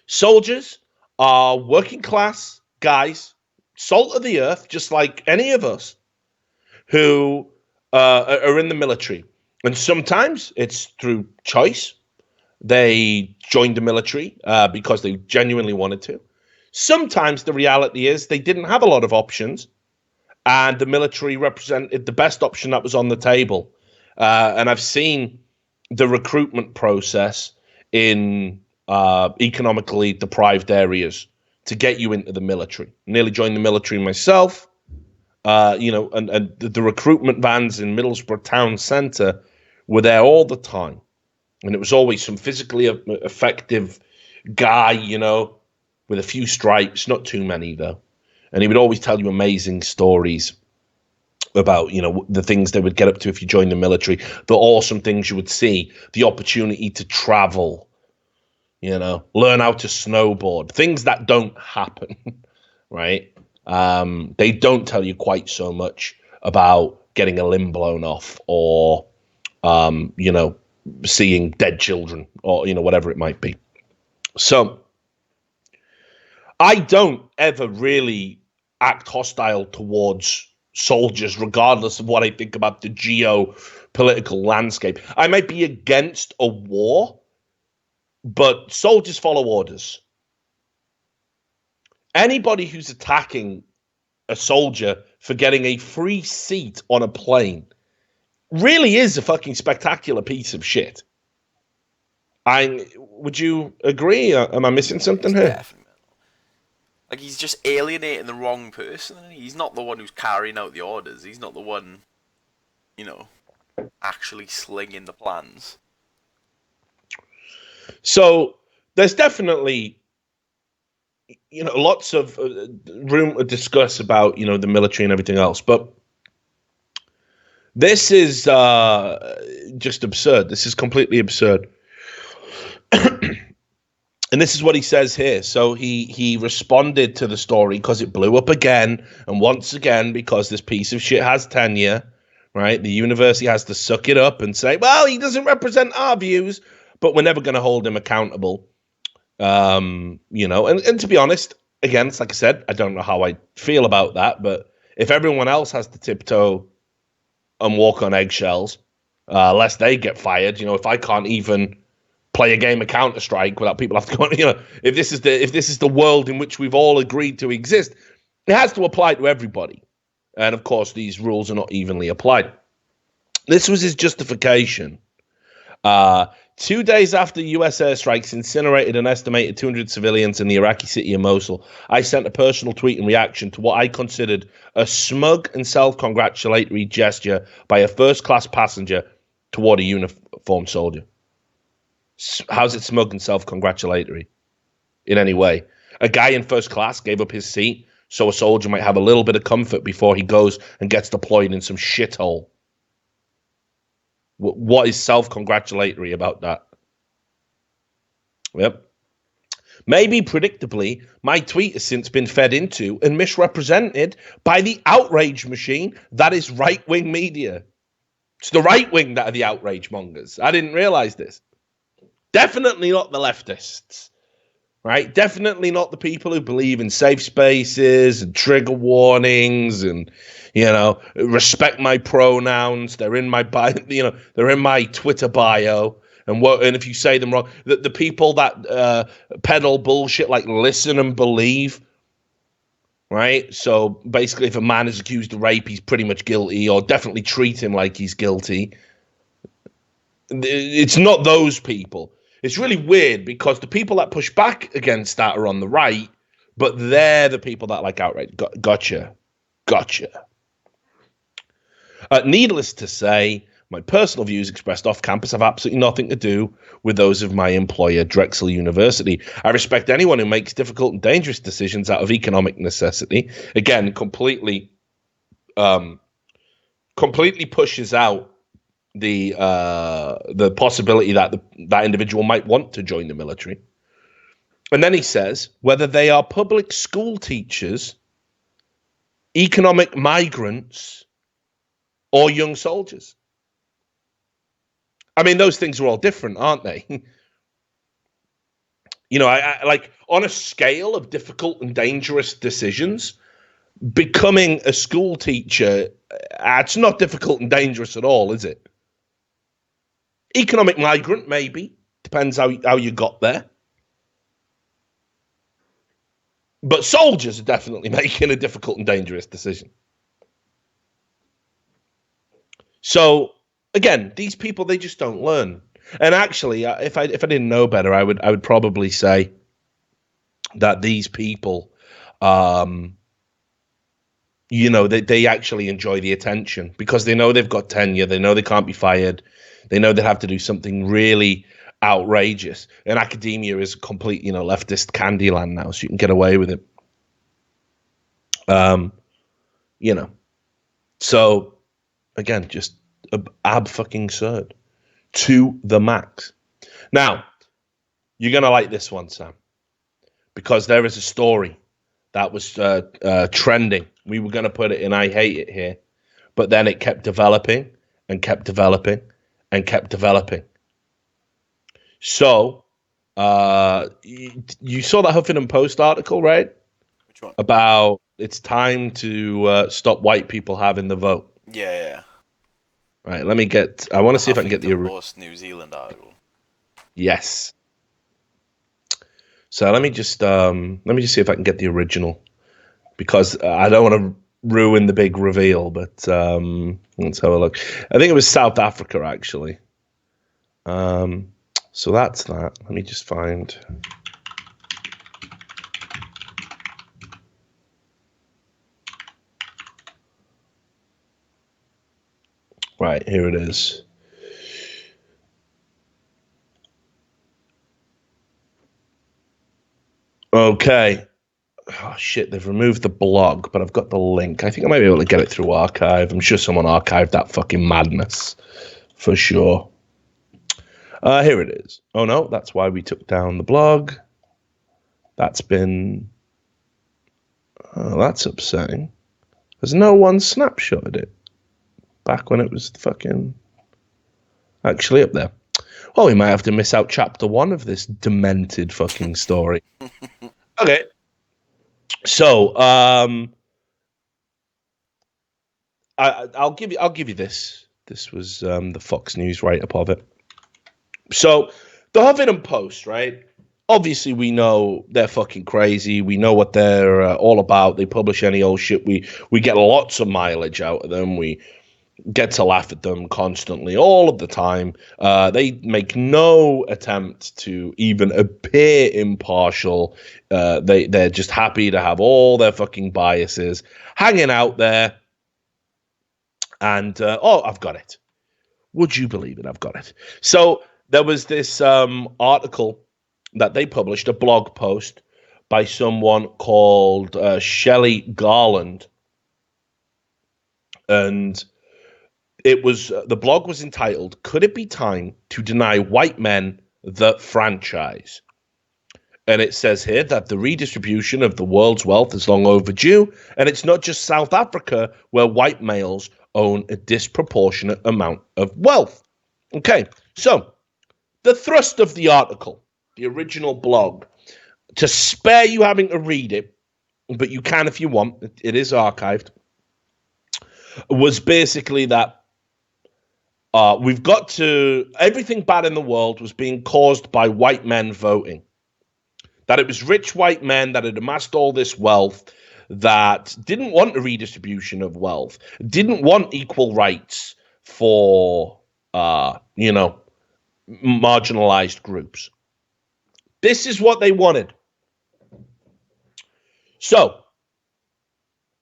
Soldiers are working class guys, salt of the earth, just like any of us, who are in the military. And sometimes it's through choice. They joined the military because they genuinely wanted to. Sometimes the reality is they didn't have a lot of options, and the military represented the best option that was on the table. And I've seen the recruitment process in economically deprived areas to get you into the military. Nearly joined the military myself. You know, and the recruitment vans in Middlesbrough town centre were there all the time. And it was always some physically effective guy, you know, with a few stripes, not too many though. And he would always tell you amazing stories about, you know, the things they would get up to if you joined the military, the awesome things you would see, the opportunity to travel, you know, learn how to snowboard, things that don't happen, right? They don't tell you quite so much about getting a limb blown off or, you know, seeing dead children or, you know, whatever it might be. So I don't ever really act hostile towards soldiers, regardless of what I think about the geopolitical landscape. I might be against a war, but soldiers follow orders. Anybody who's attacking a soldier for getting a free seat on a plane really is a fucking spectacular piece of shit. Would you agree? Am I missing something here? Definitely. Like, he's just alienating the wrong person. He's not the one who's carrying out the orders. He's not the one, you know, actually slinging the plans. So there's definitely, you know, lots of room to discuss about, you know, the military and everything else. But this is just absurd. This is completely absurd. And this is what he says here. So he responded to the story because it blew up again. And once again, because this piece of shit has tenure, right? The university has to suck it up and say, well, he doesn't represent our views, but we're never going to hold him accountable. You know, and to be honest, again, it's like I said, I don't know how I feel about that. But if everyone else has to tiptoe and walk on eggshells, lest they get fired. You know, if I can't even play a game of Counter-Strike without people have to go, you know, if this is the world in which we've all agreed to exist, it has to apply to everybody. And of course, these rules are not evenly applied. This was his justification. 2 days after U.S. airstrikes incinerated an estimated 200 civilians in the Iraqi city of Mosul, I sent a personal tweet in reaction to what I considered a smug and self-congratulatory gesture by a first-class passenger toward a uniformed soldier. How's it smug and self-congratulatory in any way? A guy in first class gave up his seat so a soldier might have a little bit of comfort before he goes and gets deployed in some shithole. What is self-congratulatory about that? Yep. Maybe, predictably, my tweet has since been fed into and misrepresented by the outrage machine that is right-wing media. It's the right wing that are the outrage mongers. I didn't realize this. Definitely not the leftists, right? Definitely not the people who believe in safe spaces and trigger warnings and, you know, respect my pronouns. They're in my bio, you know, they're in my Twitter bio. And if you say them wrong, the people that peddle bullshit like listen and believe, right? So basically, if a man is accused of rape, he's pretty much guilty, or definitely treat him like he's guilty. It's not those people. It's really weird because the people that push back against that are on the right, but they're the people that like outright. Gotcha. Needless to say, my personal views expressed off campus have absolutely nothing to do with those of my employer, Drexel University. I respect anyone who makes difficult and dangerous decisions out of economic necessity. Again, completely pushes out the possibility that that individual might want to join the military. And then he says, whether they are public school teachers, economic migrants, or young soldiers. I mean, those things are all different, aren't they? You know, I like on a scale of difficult and dangerous decisions, becoming a school teacher, it's not difficult and dangerous at all, is it? Economic migrant, maybe. Depends how you got there. But soldiers are definitely making a difficult and dangerous decision. So, again, these people, they just don't learn. And actually, if I didn't know better, I would probably say that these people, you know, they actually enjoy the attention because they know they've got tenure. They know they can't be fired. They know they have to do something really outrageous. And academia is complete, you know, leftist candy land now, so you can get away with it. You know, so again, just ab-fucking-surd to the max. Now, you're going to like this one, Sam, because there is a story that was trending. We were going to put it in I Hate It here, but then it kept developing and kept developing and kept developing. So, you saw that Huffington Post article, right? Which one? About it's time to stop white people having the vote. Yeah. Right, let me get. I want to see if I can get the Post New Zealand article. Yes. So let me just see if I can get the original, because I don't want to ruin the big reveal. But let's have a look. I think it was South Africa actually. So that's that. Let me just find. Right, here it is. Okay. Oh, shit, they've removed the blog, but I've got the link. I think I might be able to get it through archive. I'm sure someone archived that fucking madness. For sure. Here it is. Oh, no, that's why we took down the blog. That's been... Oh, that's upsetting. There's no one snapshotted it. Back when it was fucking actually up there. Well, we might have to miss out chapter 1 of this demented fucking story. Okay. So, I'll give you this. This was the Fox News write-up of it. So the Huffington Post, right? Obviously, we know they're fucking crazy. We know what they're all about. They publish any old shit. We get lots of mileage out of them. We get to laugh at them constantly, all of the time. They make no attempt to even appear impartial. They're just happy to have all their fucking biases hanging out there. And, I've got it. Would you believe it? I've got it. So there was this article that they published, a blog post by someone called Shelley Garland. And it was the blog was entitled, "Could it be time to deny white men the franchise?" And it says here that the redistribution of the world's wealth is long overdue, and it's not just South Africa where white males own a disproportionate amount of wealth. Okay, so the thrust of the article, the original blog, to spare you having to read it, but you can if you want, it is archived, was basically that we've got to, everything bad in the world was being caused by white men voting. That it was rich white men that had amassed all this wealth, that didn't want a redistribution of wealth, didn't want equal rights for, marginalized groups. This is what they wanted. So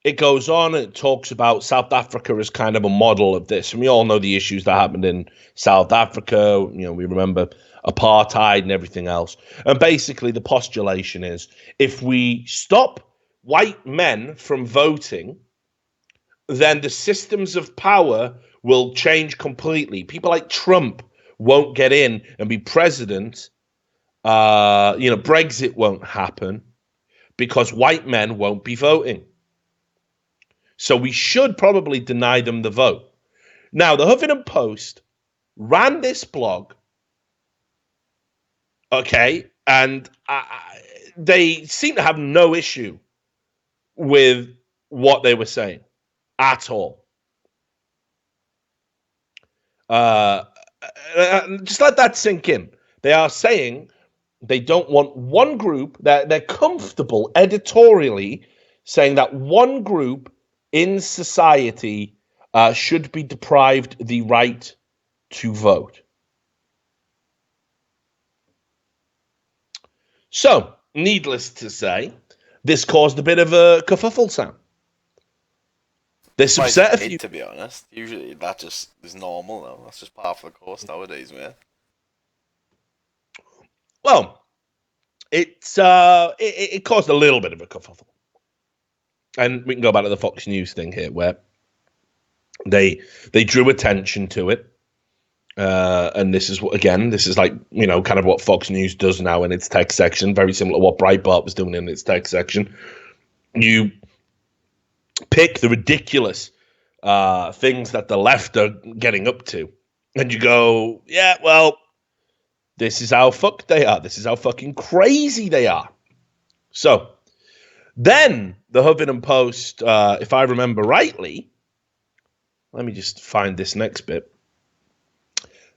it goes on and it talks about South Africa as kind of a model of this. And we all know the issues that happened in South Africa. You know, we remember apartheid and everything else. And basically the postulation is, if we stop white men from voting, then the systems of power will change completely. People like Trump won't get in and be president. Brexit won't happen because white men won't be voting. So we should probably deny them the vote. Now, the Huffington Post ran this blog, okay, and they seem to have no issue with what they were saying at all. Just let that sink in. They are saying they don't want one group, they're comfortable editorially saying that one group in society should be deprived the right to vote. So, needless to say, this caused a bit of a kerfuffle sound. This upset a few. To be honest, usually that just is normal though. That's just par for the course nowadays, man. Well, it caused a little bit of a kerfuffle. And we can go back to the Fox News thing here, where they drew attention to it. And this is like, kind of what Fox News does now in its tech section, very similar to what Breitbart was doing in its tech section. You pick the ridiculous things that the left are getting up to, and you go, yeah, well, this is how fucked they are. This is how fucking crazy they are. So then the Huffington Post, if I remember rightly, let me just find this next bit.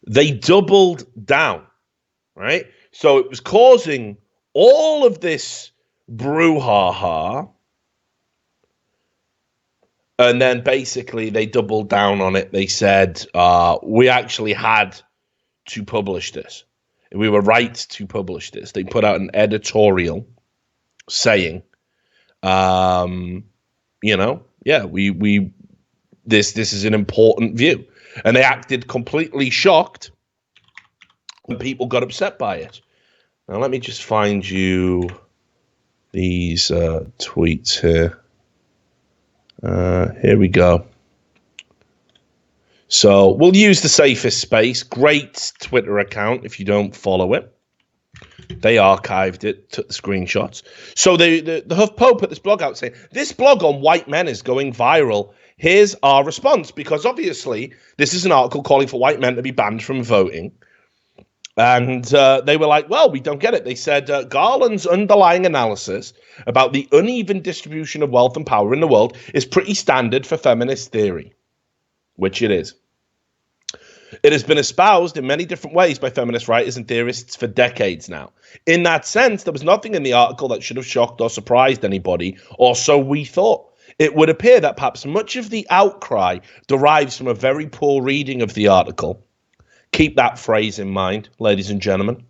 They doubled down, right? So it was causing all of this brouhaha. And then basically they doubled down on it. They said, we actually had to publish this. We were right to publish this. They put out an editorial saying, this is an important view. And they acted completely shocked when people got upset by it. Now, let me just find you these tweets here. Here we go. So we'll use the safest space. Great Twitter account if you don't follow it. They archived it, took the screenshots. So the HuffPo put this blog out saying, this blog on white men is going viral. Here's our response, because obviously this is an article calling for white men to be banned from voting. And they were like, well, we don't get it. They said Garland's underlying analysis about the uneven distribution of wealth and power in the world is pretty standard for feminist theory. which it is. It has been espoused in many different ways by feminist writers and theorists for decades now. In that sense, there was nothing in the article that should have shocked or surprised anybody, or so we thought. It would appear that perhaps much of the outcry derives from a very poor reading of the article. Keep that phrase in mind, ladies and gentlemen.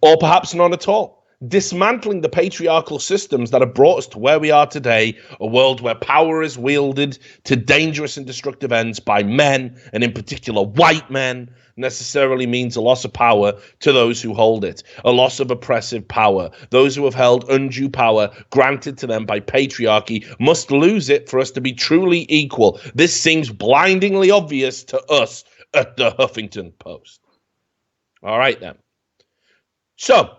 Or perhaps none at all. Dismantling the patriarchal systems that have brought us to where we are today, a world where power is wielded to dangerous and destructive ends by men, and in particular white men, necessarily means a loss of power to those who hold it, a loss of oppressive power. Those who have held undue power granted to them by patriarchy must lose it for us to be truly equal. This seems blindingly obvious to us at the Huffington Post. All right, then. So,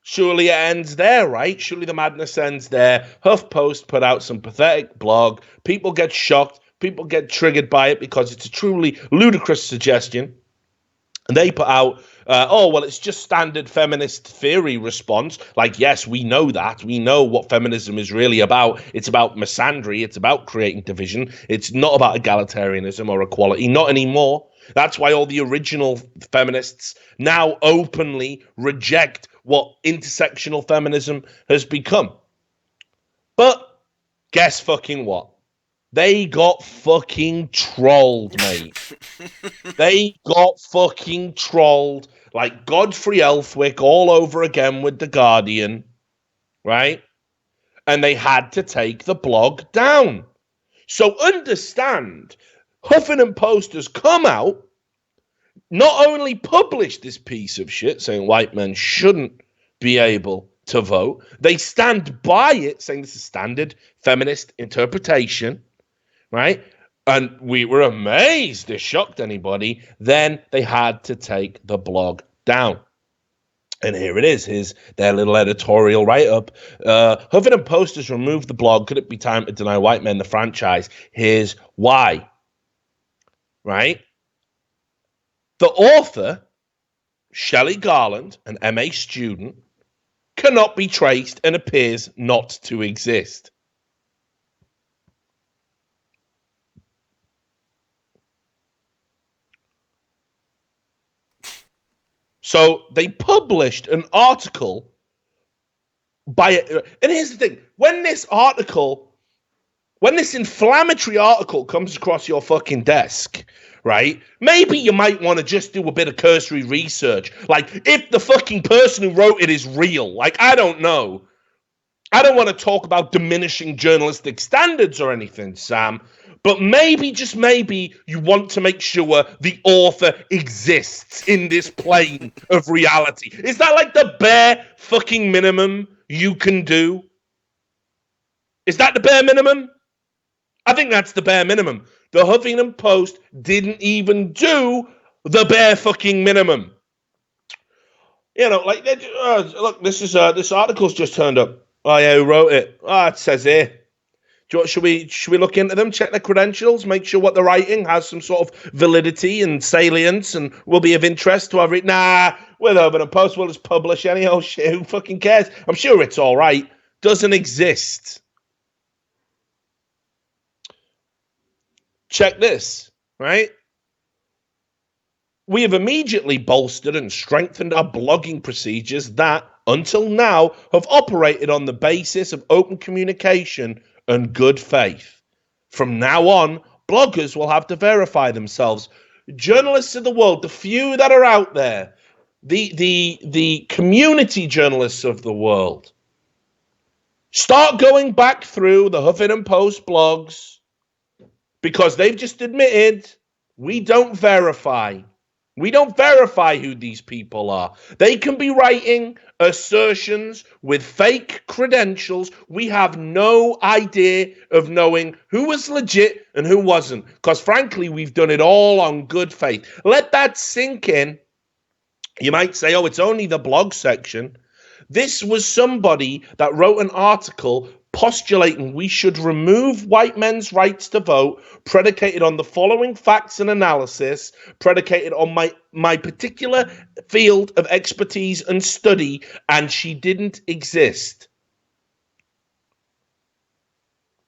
surely it ends there, right? Surely the madness ends there. HuffPost put out some pathetic blog. People get shocked. People get triggered by it because it's a truly ludicrous suggestion. And they put out, it's just standard feminist theory response. Like, yes, we know that. We know what feminism is really about. It's about misandry. It's about creating division. It's not about egalitarianism or equality. Not anymore. That's why all the original feminists now openly reject what intersectional feminism has become. But guess fucking what? They got fucking trolled, mate. They got fucking trolled like Godfrey Elthwick all over again with The Guardian, right? And they had to take the blog down. So understand, Huffington Post has come out, not only published this piece of shit saying white men shouldn't be able to vote, they stand by it saying this is standard feminist interpretation, right? And we were amazed. It shocked anybody. Then they had to take the blog down. And here it is. Here's their little editorial write-up. Huffington Post has removed the blog. Could it be time to deny white men the franchise? Here's why. Right? The author, Shelley Garland, an MA student, cannot be traced and appears not to exist. So they published an article and here's the thing, when this inflammatory article comes across your fucking desk, right, maybe you might want to just do a bit of cursory research. Like, if the fucking person who wrote it is real, like, I don't know. I don't want to talk about diminishing journalistic standards or anything, Sam, but maybe, just maybe, you want to make sure the author exists in this plane of reality. Is that like the bare fucking minimum you can do? Is that the bare minimum? I think that's the bare minimum. The Huffington Post didn't even do the bare fucking minimum. You know, like, look, this article's just turned up. Oh yeah, who wrote it? It says here. Should we look into them, check their credentials, make sure what they're writing has some sort of validity and salience and will be of interest to every... Nah, with Huffington Post, we'll just publish any old shit. Who fucking cares? I'm sure it's all right. Doesn't exist. Check this, right? We have immediately bolstered and strengthened our blogging procedures that, until now, have operated on the basis of open communication and good faith. From now on, bloggers will have to verify themselves. Journalists of the world, the few that are out there, the community journalists of the world, start going back through the Huffington Post blogs, because they've just admitted we don't verify. We don't verify who these people are. They can be writing assertions with fake credentials. We have no idea of knowing who was legit and who wasn't, because frankly, we've done it all on good faith. Let that sink in. You might say, oh, it's only the blog section. This was somebody that wrote an article postulating we should remove white men's rights to vote, predicated on the following facts and analysis, predicated on my particular field of expertise and study, and she didn't exist.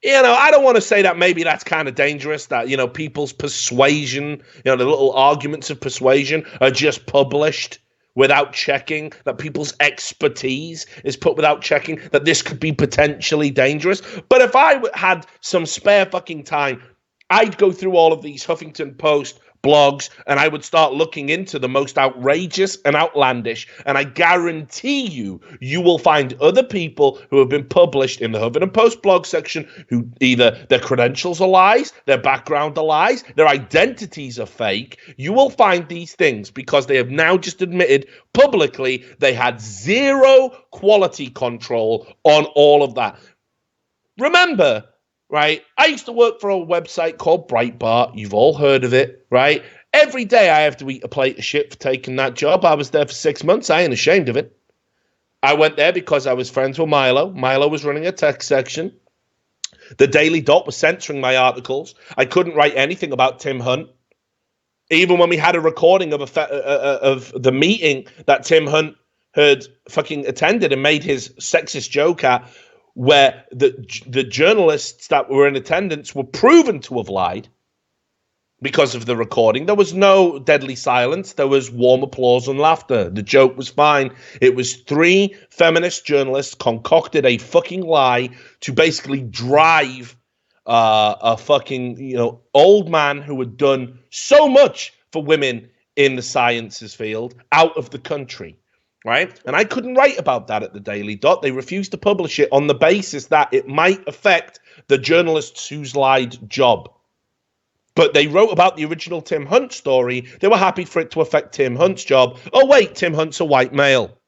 I don't want to say that maybe that's kind of dangerous, that, people's persuasion, the little arguments of persuasion are just published without checking, that people's expertise is put without checking, that this could be potentially dangerous. But if I had some spare fucking time, I'd go through all of these Huffington Post blogs and I would start looking into the most outrageous and outlandish, and I guarantee you will find other people who have been published in the Huffington Post blog section who either their credentials are lies, their background are lies, their identities are fake. You will find these things because they have now just admitted publicly they had zero quality control on all of that. Remember, right? I used to work for a website called Breitbart. You've all heard of it, right? Every day I have to eat a plate of shit for taking that job. I was there for 6 months. I ain't ashamed of it. I went there because I was friends with Milo. Milo was running a tech section. The Daily Dot was censoring my articles. I couldn't write anything about Tim Hunt. Even when we had a recording of the meeting that Tim Hunt had fucking attended and made his sexist joke at, where the journalists that were in attendance were proven to have lied because of the recording. There was no deadly silence. There was warm applause and laughter. The joke was fine. It was 3 feminist journalists concocted a fucking lie to basically drive a fucking, old man who had done so much for women in the sciences field out of the country. Right? And I couldn't write about that at the Daily Dot. They refused to publish it on the basis that it might affect the journalists who's lied job. But they wrote about the original Tim Hunt story. They were happy for it to affect Tim Hunt's job. Oh, wait, Tim Hunt's a white male.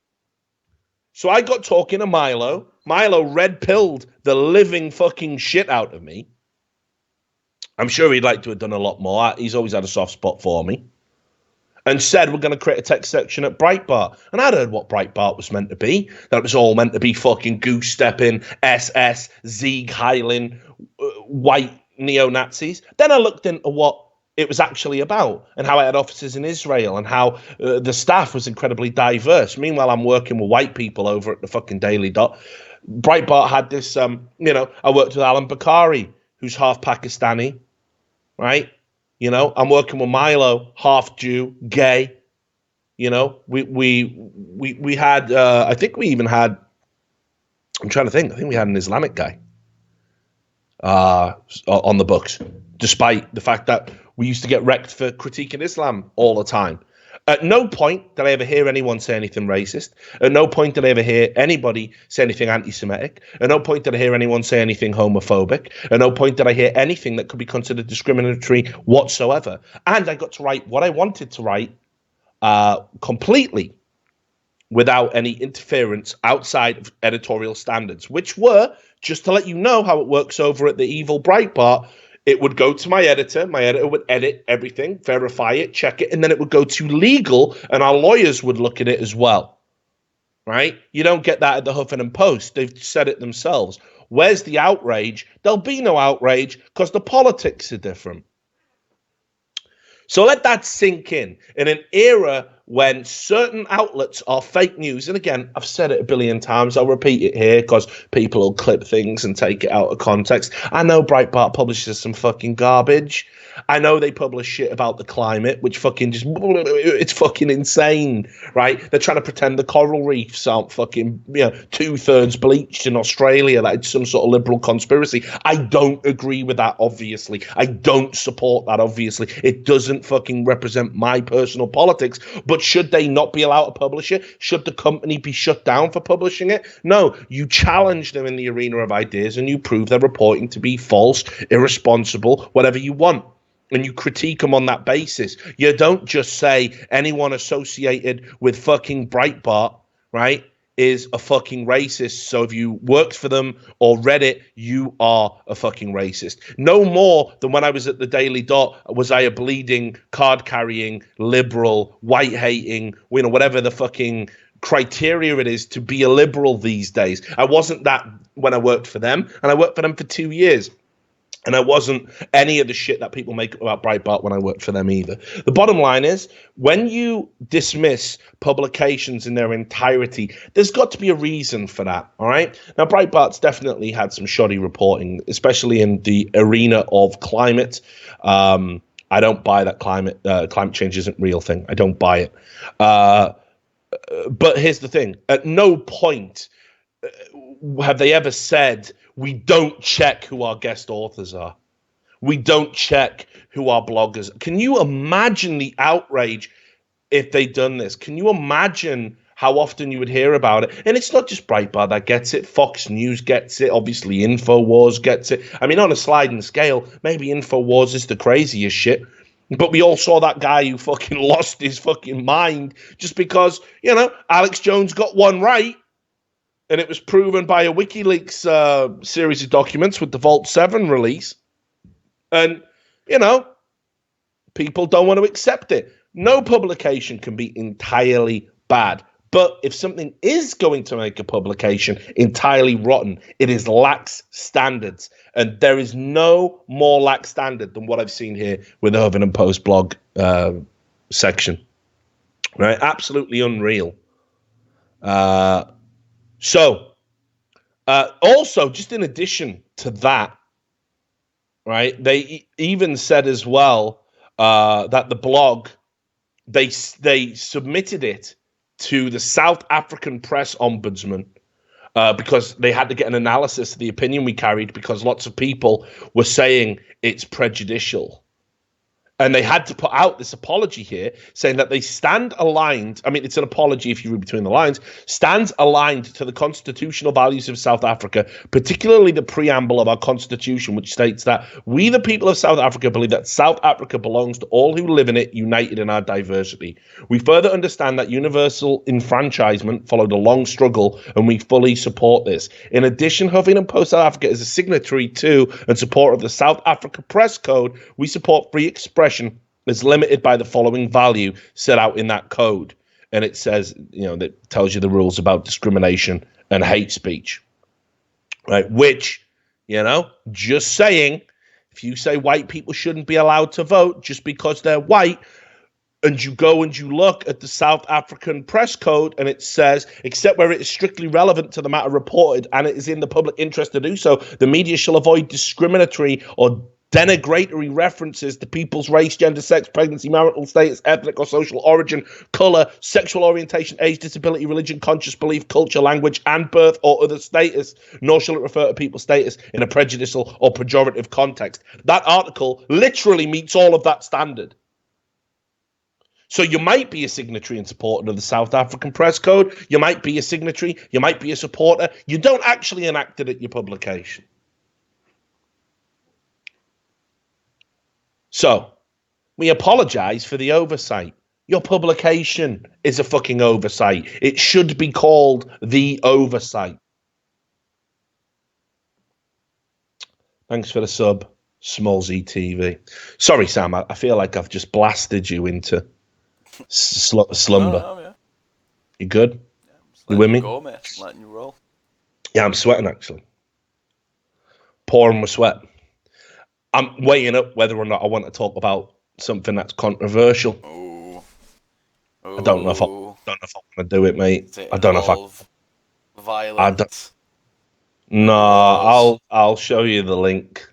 So I got talking to Milo. Milo red-pilled the living fucking shit out of me. I'm sure he'd like to have done a lot more. He's always had a soft spot for me. And said, we're going to create a tech section at Breitbart. And I'd heard what Breitbart was meant to be. That it was all meant to be fucking goose-stepping, SS, Sieg Heiling, white neo-Nazis. Then I looked into what it was actually about and how it had offices in Israel and how the staff was incredibly diverse. Meanwhile, I'm working with white people over at the fucking Daily Dot. Breitbart had this, I worked with Alan Bakari, who's half Pakistani, right? I'm working with Milo, half Jew, gay. We had, I think we even had, I'm trying to think, I think we had an Islamic guy on the books, despite the fact that we used to get wrecked for critiquing Islam all the time. At no point did I ever hear anyone say anything racist. At no point did I ever hear anybody say anything anti-Semitic. At no point did I hear anyone say anything homophobic. At no point did I hear anything that could be considered discriminatory whatsoever. And I got to write what I wanted to write completely without any interference outside of editorial standards, which were, just to let you know how it works over at the evil Breitbart, it would go to my editor would edit everything, verify it, check it, and then it would go to legal, and our lawyers would look at it as well, right? You don't get that at the Huffington Post. They've said it themselves. Where's the outrage? There'll be no outrage because the politics are different. So let that sink in an era when certain outlets are fake news. And again, I've said it a billion times. I'll repeat it here because people will clip things and take it out of context. I know Breitbart publishes some fucking garbage. I know they publish shit about the climate, which fucking just, it's fucking insane, right? They're trying to pretend the coral reefs aren't fucking, 2/3 bleached in Australia. That it's some sort of liberal conspiracy. I don't agree with that, obviously. I don't support that, obviously. It doesn't fucking represent my personal politics. But should they not be allowed to publish it? Should the company be shut down for publishing it? No, you challenge them in the arena of ideas and you prove their reporting to be false, irresponsible, whatever you want. And you critique them on that basis. You don't just say anyone associated with fucking Breitbart, right, is a fucking racist. So if you worked for them or read it, you are a fucking racist. No more than when I was at the Daily Dot was I a bleeding, card-carrying, liberal, white-hating, whatever the fucking criteria it is to be a liberal these days. I wasn't that when I worked for them, and I worked for them for 2 years. And I wasn't any of the shit that people make about Breitbart when I worked for them either. The bottom line is, when you dismiss publications in their entirety, there's got to be a reason for that, all right? Now, Breitbart's definitely had some shoddy reporting, especially in the arena of climate. I don't buy that climate change isn't a real thing. I don't buy it. But here's the thing. At no point have they ever said, we don't check who our guest authors are. We don't check who our bloggers are. Can you imagine the outrage if they'd done this? Can you imagine how often you would hear about it? And it's not just Breitbart that gets it. Fox News gets it. Obviously, InfoWars gets it. I mean, on a sliding scale, maybe InfoWars is the craziest shit. But we all saw that guy who fucking lost his fucking mind just because, Alex Jones got one right. And it was proven by a WikiLeaks series of documents with the Vault 7 release. And, people don't want to accept it. No publication can be entirely bad. But if something is going to make a publication entirely rotten, it is lax standards. And there is no more lax standard than what I've seen here with the Huffington Post blog section. Right? Absolutely unreal. So, also, just in addition to that, right, they even said as well that the blog, they submitted it to the South African Press Ombudsman because they had to get an analysis of the opinion we carried because lots of people were saying it's prejudicial. And they had to put out this apology here saying that they stand aligned. I mean, it's an apology if you read between the lines, stands aligned to the constitutional values of South Africa, particularly the preamble of our constitution, which states that we, the people of South Africa, believe that South Africa belongs to all who live in it, united in our diversity. We further understand that universal enfranchisement followed a long struggle, and we fully support this. In addition, Huffington Post South Africa is a signatory to and supporter of the South Africa Press Code. We support free expression is limited by the following value set out in that code. And it says, that tells you the rules about discrimination and hate speech, right? Which, just saying, if you say white people shouldn't be allowed to vote just because they're white, and you go and you look at the South African Press Code and it says, except where it is strictly relevant to the matter reported and it is in the public interest to do so, the media shall avoid discriminatory or denigratory references to people's race, gender, sex, pregnancy, marital status, ethnic or social origin, color, sexual orientation, age, disability, religion, conscious belief, culture, language, and birth or other status, nor shall it refer to people's status in a prejudicial or pejorative context. That article literally meets all of that standard. So you might be a signatory and supporter of the South African Press Code. You might be a signatory. You might be a supporter. You don't actually enact it at your publication. So, we apologize for the oversight. Your publication is a fucking oversight. It should be called The Oversight. Thanks for the sub, Small Z TV. Sorry, Sam, I feel like I've just blasted you into slumber. No, yeah. You good? Yeah, you with me? Go, mate. I'm letting you roll. Yeah, I'm sweating, actually. Pouring with sweat. I'm weighing up whether or not I want to talk about something that's controversial. Ooh. I don't know if I want to do it, mate. I don't know if I. Violence. No, I'll show you the link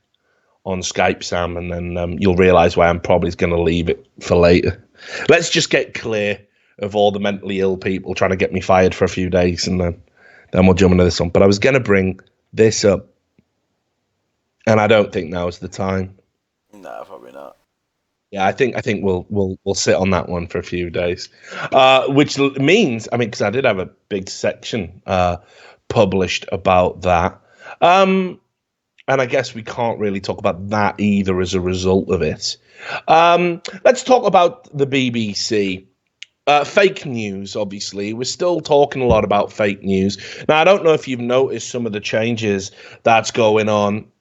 on Skype, Sam, and then you'll realise why I'm probably going to leave it for later. Let's just get clear of all the mentally ill people trying to get me fired for a few days, and then we'll jump into this one. But I was going to bring this up. And I don't think now is the time. No, probably not. Yeah, I think we'll sit on that one for a few days, which means, because I did have a big section published about that, and I guess we can't really talk about that either as a result of it. Let's talk about the BBC. Fake news, obviously. We're still talking a lot about fake news. Now, I don't know if you've noticed some of the changes that's going on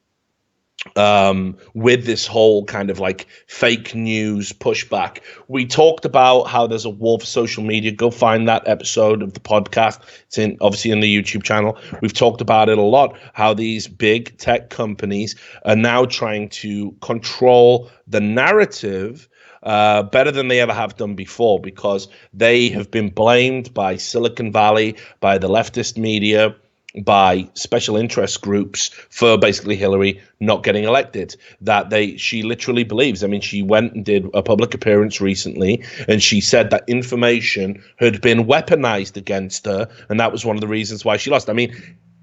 with this whole kind of like fake news pushback. We talked about how there's a war for social media. Go find that episode of the podcast. It's obviously in the YouTube channel. We've talked about it a lot, how these big tech companies are now trying to control the narrative better than they ever have done before, because they have been blamed by Silicon Valley, by the leftist media, by special interest groups for basically Hillary not getting elected. She literally believes. I mean, she went and did a public appearance recently, and she said that information had been weaponized against her, and that was one of the reasons why she lost. I mean,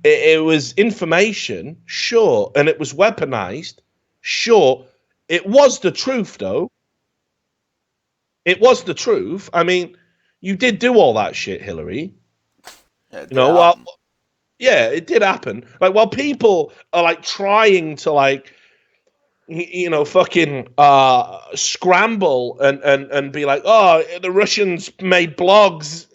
it was information, sure, and it was weaponized, sure. It was the truth, though. It was the truth. I mean, you did do all that shit, Hillary. Yeah, Yeah, it did happen. Like, while people are like trying to like, fucking scramble and be like, oh, the Russians made blogs.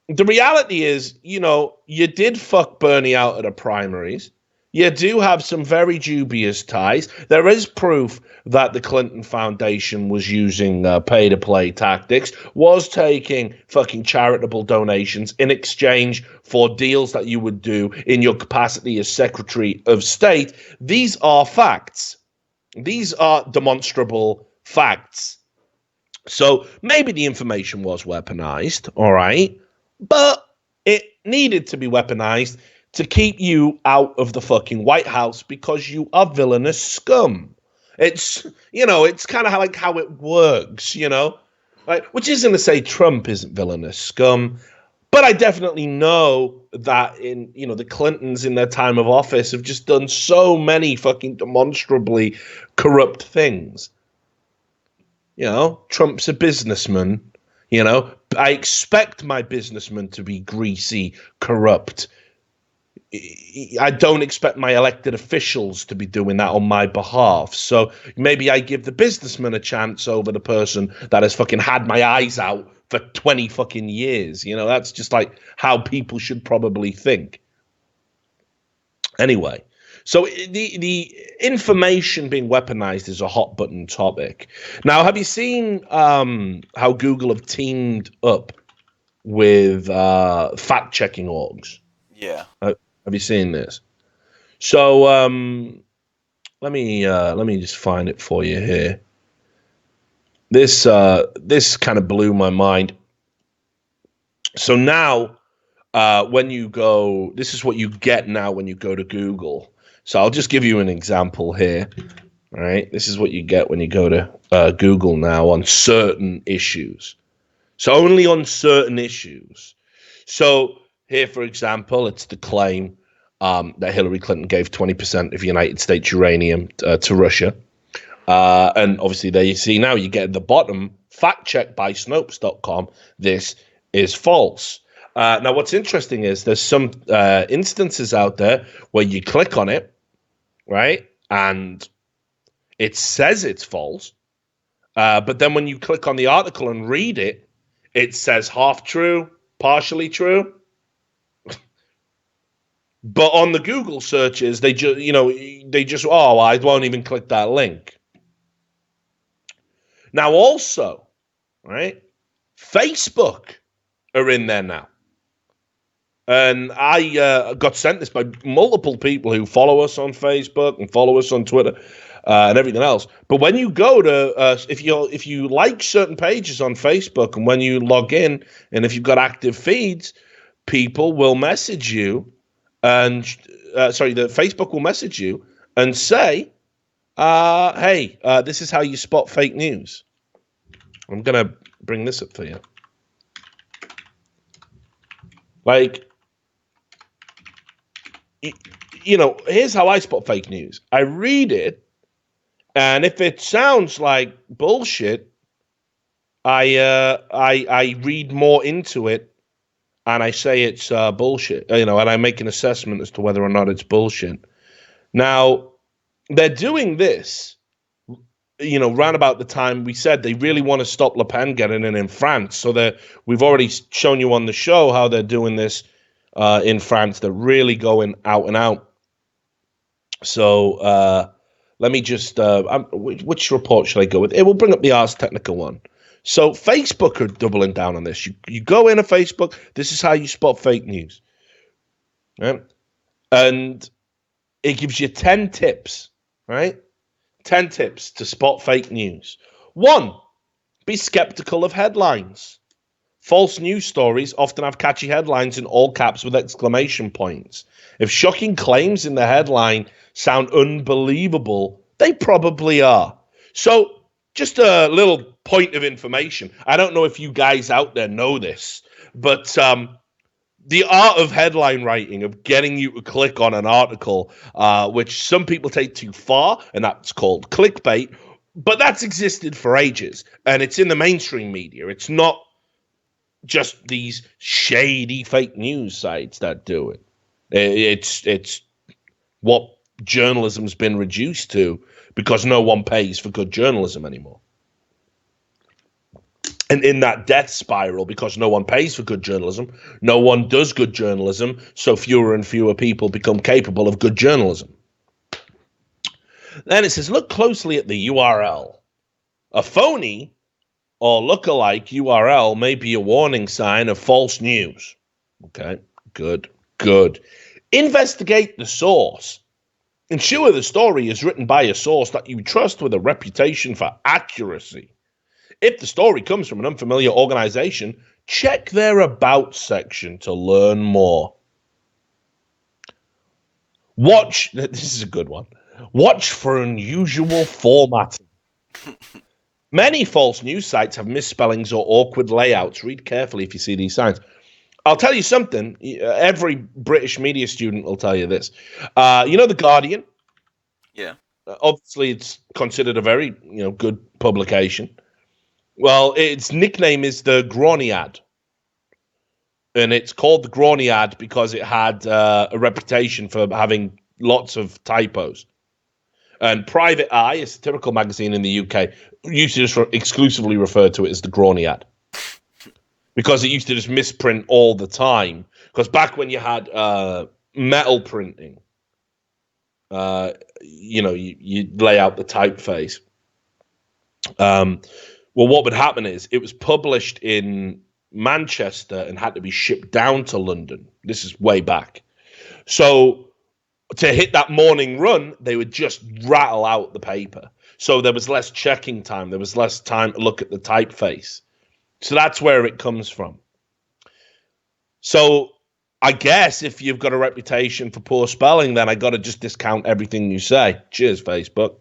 The reality is, you did fuck Bernie out at the primaries. You do have some very dubious ties. There is proof that the Clinton Foundation was using pay-to-play tactics, was taking fucking charitable donations in exchange for deals that you would do in your capacity as Secretary of State. These are facts. These are demonstrable facts. So maybe the information was weaponized, all right, but it needed to be weaponized to keep you out of the fucking White House because you are villainous scum. It's, it's kind of like how it works, like, which isn't to say Trump isn't villainous scum, but I definitely know that the Clintons in their time of office have just done so many fucking demonstrably corrupt things. Trump's a businessman, I expect my businessman to be greasy, corrupt. I don't expect my elected officials to be doing that on my behalf. So maybe I give the businessman a chance over the person that has fucking had my eyes out for 20 fucking years. That's just like how people should probably think. Anyway, so the information being weaponized is a hot button topic. Now, have you seen how Google have teamed up with fact checking orgs? Yeah. Have you seen this? So let me just find it for you here. This kind of blew my mind. So now when you go, this is what you get now when you go to Google. So I'll just give you an example here. All right, this is what you get when you go to Google now on certain issues. So only on certain issues. So here, for example, it's the claim that Hillary Clinton gave 20% of United States uranium to Russia. And obviously, there you see now, you get at the bottom, fact check by Snopes.com, this is false. Now, what's interesting is there's some instances out there where you click on it, right? And it says it's false. But then when you click on the article and read it, it says half true, partially true. But on the Google searches, I won't even click that link. Now, also, right, Facebook are in there now. And I got sent this by multiple people who follow us on Facebook and follow us on Twitter and everything else. But when you go to, if you like certain pages on Facebook, and when you log in, and if you've got active feeds, people will message you, and the Facebook will message you and say, "Hey, this is how you spot fake news." I'm gonna bring this up for you. Like, here's how I spot fake news. I read it, and if it sounds like bullshit, I read more into it, and I say it's bullshit. And I make an assessment as to whether or not it's bullshit. Now, they're doing this, round about the time we said they really want to stop Le Pen getting in France. So we've already shown you on the show how they're doing this in France. They're really going out and out So let me just which report should I go with? It will bring up the Ars Technica one. So Facebook are doubling down on this. You go into Facebook. This is how you spot fake news, right? And it gives you 10 tips, right? 10 tips to spot fake news. 1, be skeptical of headlines. False news stories often have catchy headlines in all caps with exclamation points. If shocking claims in the headline sound unbelievable, they probably are. So, just a little point of information. I don't know if you guys out there know this, but the art of headline writing, of getting you to click on an article, which some people take too far, and that's called clickbait, but that's existed for ages, and it's in the mainstream media. It's not just these shady fake news sites that do it. It's what journalism's been reduced to because no one pays for good journalism anymore. And in that death spiral, because no one pays for good journalism, no one does good journalism, so fewer and fewer people become capable of good journalism. Then it says, look closely at the URL. A phony or lookalike URL may be a warning sign of false news. Okay, good. Investigate the source. Ensure the story is written by a source that you trust with a reputation for accuracy. If the story comes from an unfamiliar organization, check their About section to learn more. This is a good one. Watch for unusual formatting. Many false news sites have misspellings or awkward layouts. Read carefully if you see these signs. I'll tell you something. Every British media student will tell you this. You know The Guardian? Yeah. Obviously, it's considered a very good publication. Well, its nickname is the Groniad. And it's called the Groniad because it had a reputation for having lots of typos. And Private Eye, a satirical magazine in the UK, used to just exclusively refer to it as the Groniad. Because it used to just misprint all the time. Because back when you had metal printing, you lay out the typeface. Well, what would happen is it was published in Manchester and had to be shipped down to London. This is way back. So to hit that morning run, they would just rattle out the paper. So there was less checking time. There was less time to look at the typeface. So that's where it comes from. So I guess if you've got a reputation for poor spelling, then I got to just discount everything you say. Cheers, Facebook.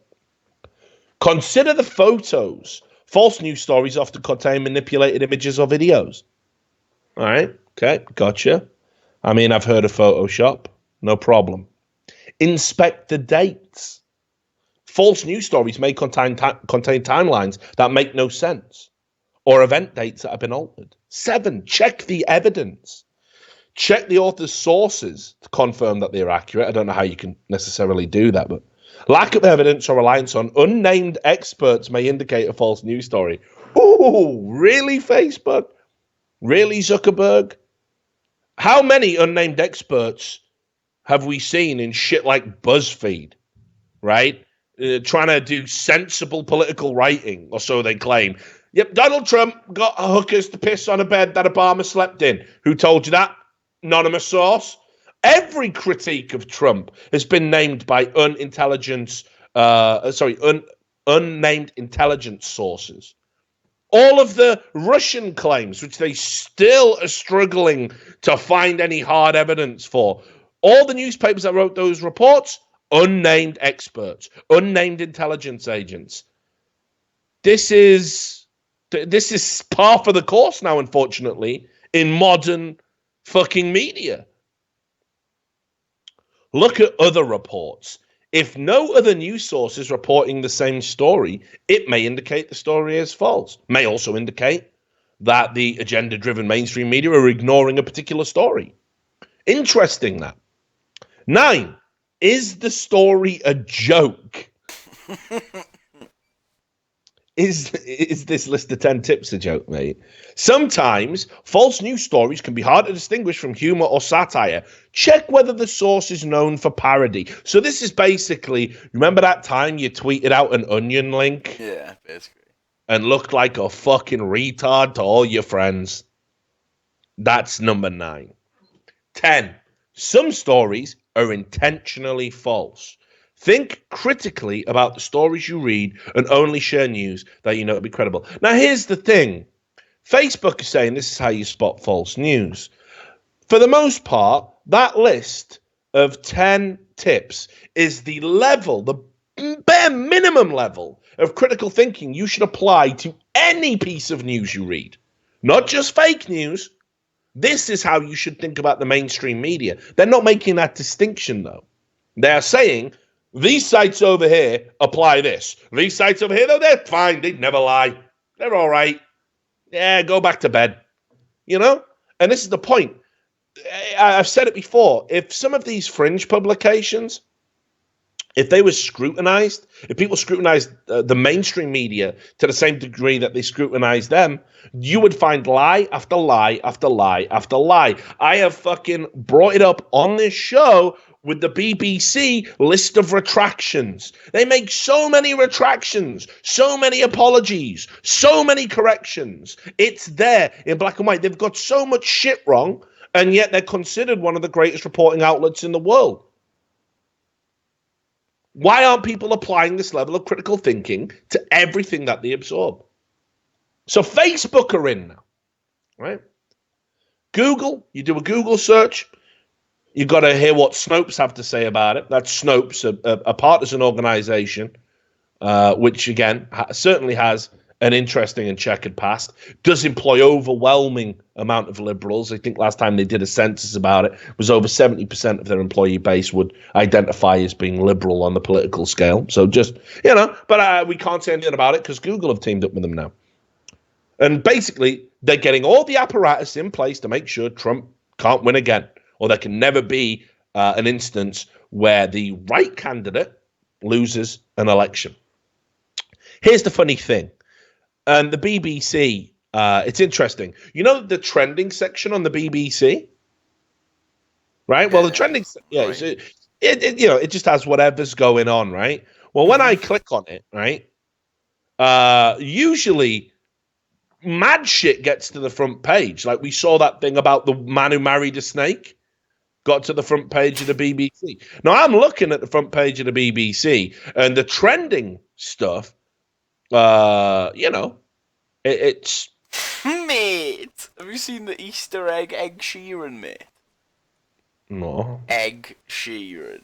Consider the photos. False news stories often contain manipulated images or videos. All right. Okay. Gotcha. I mean, I've heard of Photoshop. No problem. Inspect the dates. False news stories may contain timelines that make no sense or event dates that have been altered. 7, check the evidence. Check the author's sources to confirm that they're accurate. I don't know how you can necessarily do that, but lack of evidence or reliance on unnamed experts may indicate a false news story. Ooh, really, Facebook? Really, Zuckerberg? How many unnamed experts have we seen in shit like BuzzFeed, right? Trying to do sensible political writing, or so they claim. Yep, Donald Trump got hookers to piss on a bed that Obama slept in. Who told you that? Anonymous source. Every critique of Trump has been named by unnamed intelligence sources. All of the Russian claims, which they still are struggling to find any hard evidence for, all the newspapers that wrote those reports, unnamed experts, unnamed intelligence agents. This is par for the course now, unfortunately, in modern fucking media. Look at other reports. If no other news source is reporting the same story, it may indicate the story is false. May also indicate that the agenda-driven mainstream media are ignoring a particular story. Interesting, that. 9, is the story a joke? is this list of 10 tips a joke, mate? Sometimes false news stories can be hard to distinguish from humor or satire. Check whether the source is known for parody. So this is basically, remember that time you tweeted out an Onion link? Yeah, basically. And looked like a fucking retard to all your friends? That's number 9. 10. Some stories are intentionally false. Think critically about the stories you read and only share news that you know to be credible. Now, here's the thing. Facebook is saying this is how you spot false news. For the most part, that list of 10 tips is the level, the bare minimum level of critical thinking you should apply to any piece of news you read. Not just fake news. This is how you should think about the mainstream media. They're not making that distinction, though. They are saying, these sites over here apply this. These sites over here, though, they're fine. They never lie. They're all right. Yeah, go back to bed. You know? And this is the point. I've said it before. If some of these fringe publications, if they were scrutinized, if people scrutinized the mainstream media to the same degree that they scrutinize them, you would find lie after lie after lie after lie. I have fucking brought it up on this show with the BBC list of retractions. They make so many retractions, so many apologies, so many corrections. It's there in black and white. They've got so much shit wrong, and yet they're considered one of the greatest reporting outlets in the world. Why aren't people applying this level of critical thinking to everything that they absorb? So Facebook are in now, right? Google, you do a Google search, you've got to hear what Snopes have to say about it. That's Snopes, a partisan organization, which, again, certainly has an interesting and checkered past, does employ overwhelming amount of liberals. I think last time they did a census about it, was over 70% of their employee base would identify as being liberal on the political scale. So just, you know, but we can't say anything about it because Google have teamed up with them now. And basically, they're getting all the apparatus in place to make sure Trump can't win again, or there can never be an instance where the right candidate loses an election. Here's the funny thing. And the BBC, it's interesting. You know the trending section on the BBC? Right? Well, the trending, yeah, right. It just has whatever's going on, right? Well, when I click on it, right, usually mad shit gets to the front page. Like we saw that thing about the man who married a snake got to the front page of the BBC. Now, I'm looking at the front page of the BBC, and the trending stuff, it's... Mate, have you seen the Easter egg Sheeran, mate? No. Egg Sheeran.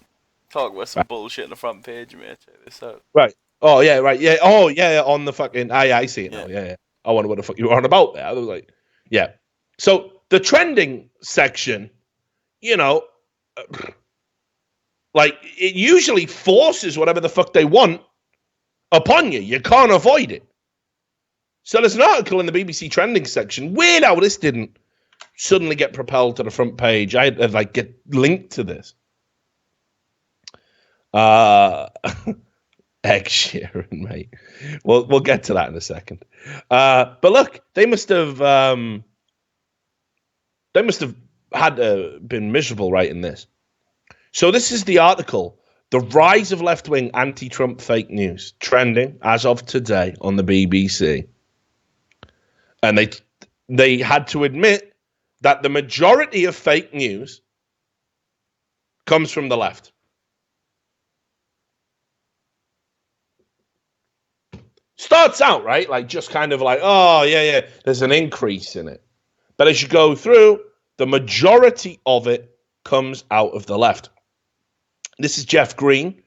Talk about some bullshit on the front page, mate. Check this out. Right. Oh, yeah, right. Yeah. Oh, yeah, on the fucking... I see it now. Yeah. I wonder what the fuck you were on about there. I was like, yeah. So the trending section, like it usually forces whatever the fuck they want upon you. You can't avoid it. So there's an article in the BBC trending section. Weird how this didn't suddenly get propelled to the front page. I had to get linked to this. Egg Sheeran, mate. We'll get to that in a second. But look, they must have had been miserable writing this. So this is the article: "The Rise of Left-Wing Anti-Trump Fake News," trending as of today on the BBC. And they had to admit that the majority of fake news comes from the left. Starts out, right, like just kind of like, oh, yeah, there's an increase in it. But as you go through, the majority of it comes out of the left. This is Jeff Green,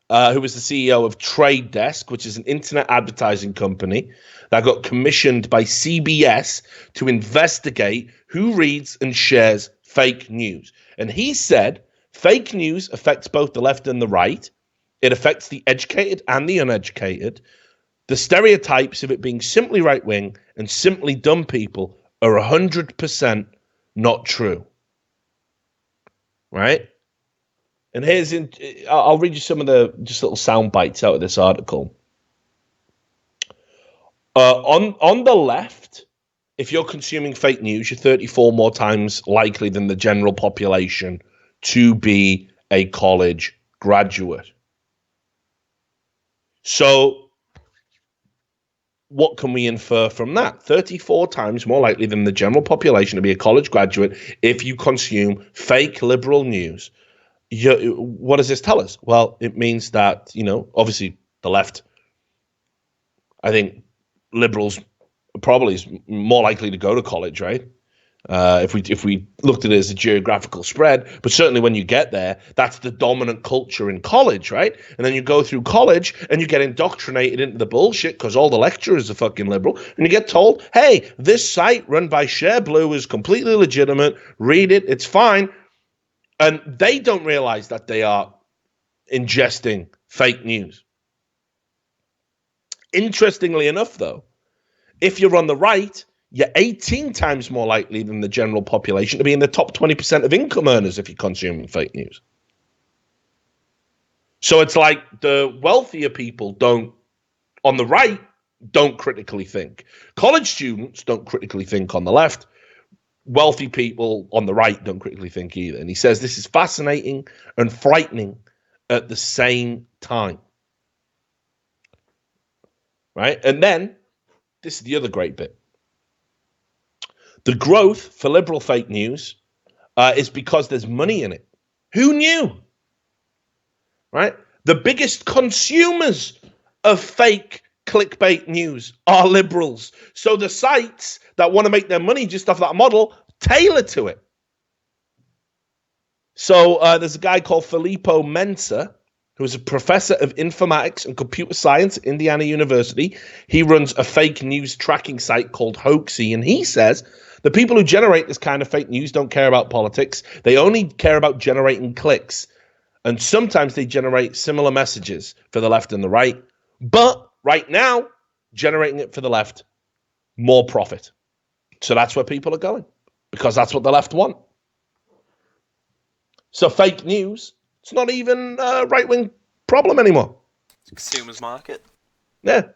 who was the CEO of Trade Desk, which is an internet advertising company that got commissioned by CBS to investigate who reads and shares fake news. And he said fake news affects both the left and the right. It affects the educated and the uneducated. The stereotypes of it being simply right-wing and simply dumb people are 100% not true. Right? And I'll read you some of the just little sound bites out of this article. On the left, if you're consuming fake news, you're 34 more times likely than the general population to be a college graduate. So what can we infer from that? 34 times more likely than the general population to be a college graduate if you consume fake liberal news. What does this tell us? Well, it means that, obviously the left, I think liberals probably is more likely to go to college, right? If we looked at it as a geographical spread, but certainly when you get there, that's the dominant culture in college, right? And then you go through college and you get indoctrinated into the bullshit because all the lecturers are fucking liberal, and you get told, hey, this site run by ShareBlue is completely legitimate, read it, it's fine. And they don't realize that they are ingesting fake news. Interestingly enough, though, if you're on the right, you're 18 times more likely than the general population to be in the top 20% of income earners if you're consuming fake news. So it's like the wealthier people on the right, don't critically think. College students don't critically think on the left. Wealthy people on the right don't critically think either. And he says this is fascinating and frightening at the same time. Right? And then, this is the other great bit. The growth for liberal fake news is because there's money in it. Who knew? Right? The biggest consumers of fake clickbait news are liberals. So the sites that want to make their money just off that model tailor to it. So there's a guy called Filippo Mensa, who is a professor of informatics and computer science at Indiana University. He runs a fake news tracking site called Hoaxy, and he says the people who generate this kind of fake news don't care about politics. They only care about generating clicks. And sometimes they generate similar messages for the left and the right. But right now, generating it for the left, more profit. So that's where people are going, because that's what the left want. So fake news, it's not even a right-wing problem anymore. It's a consumer's market. Yeah.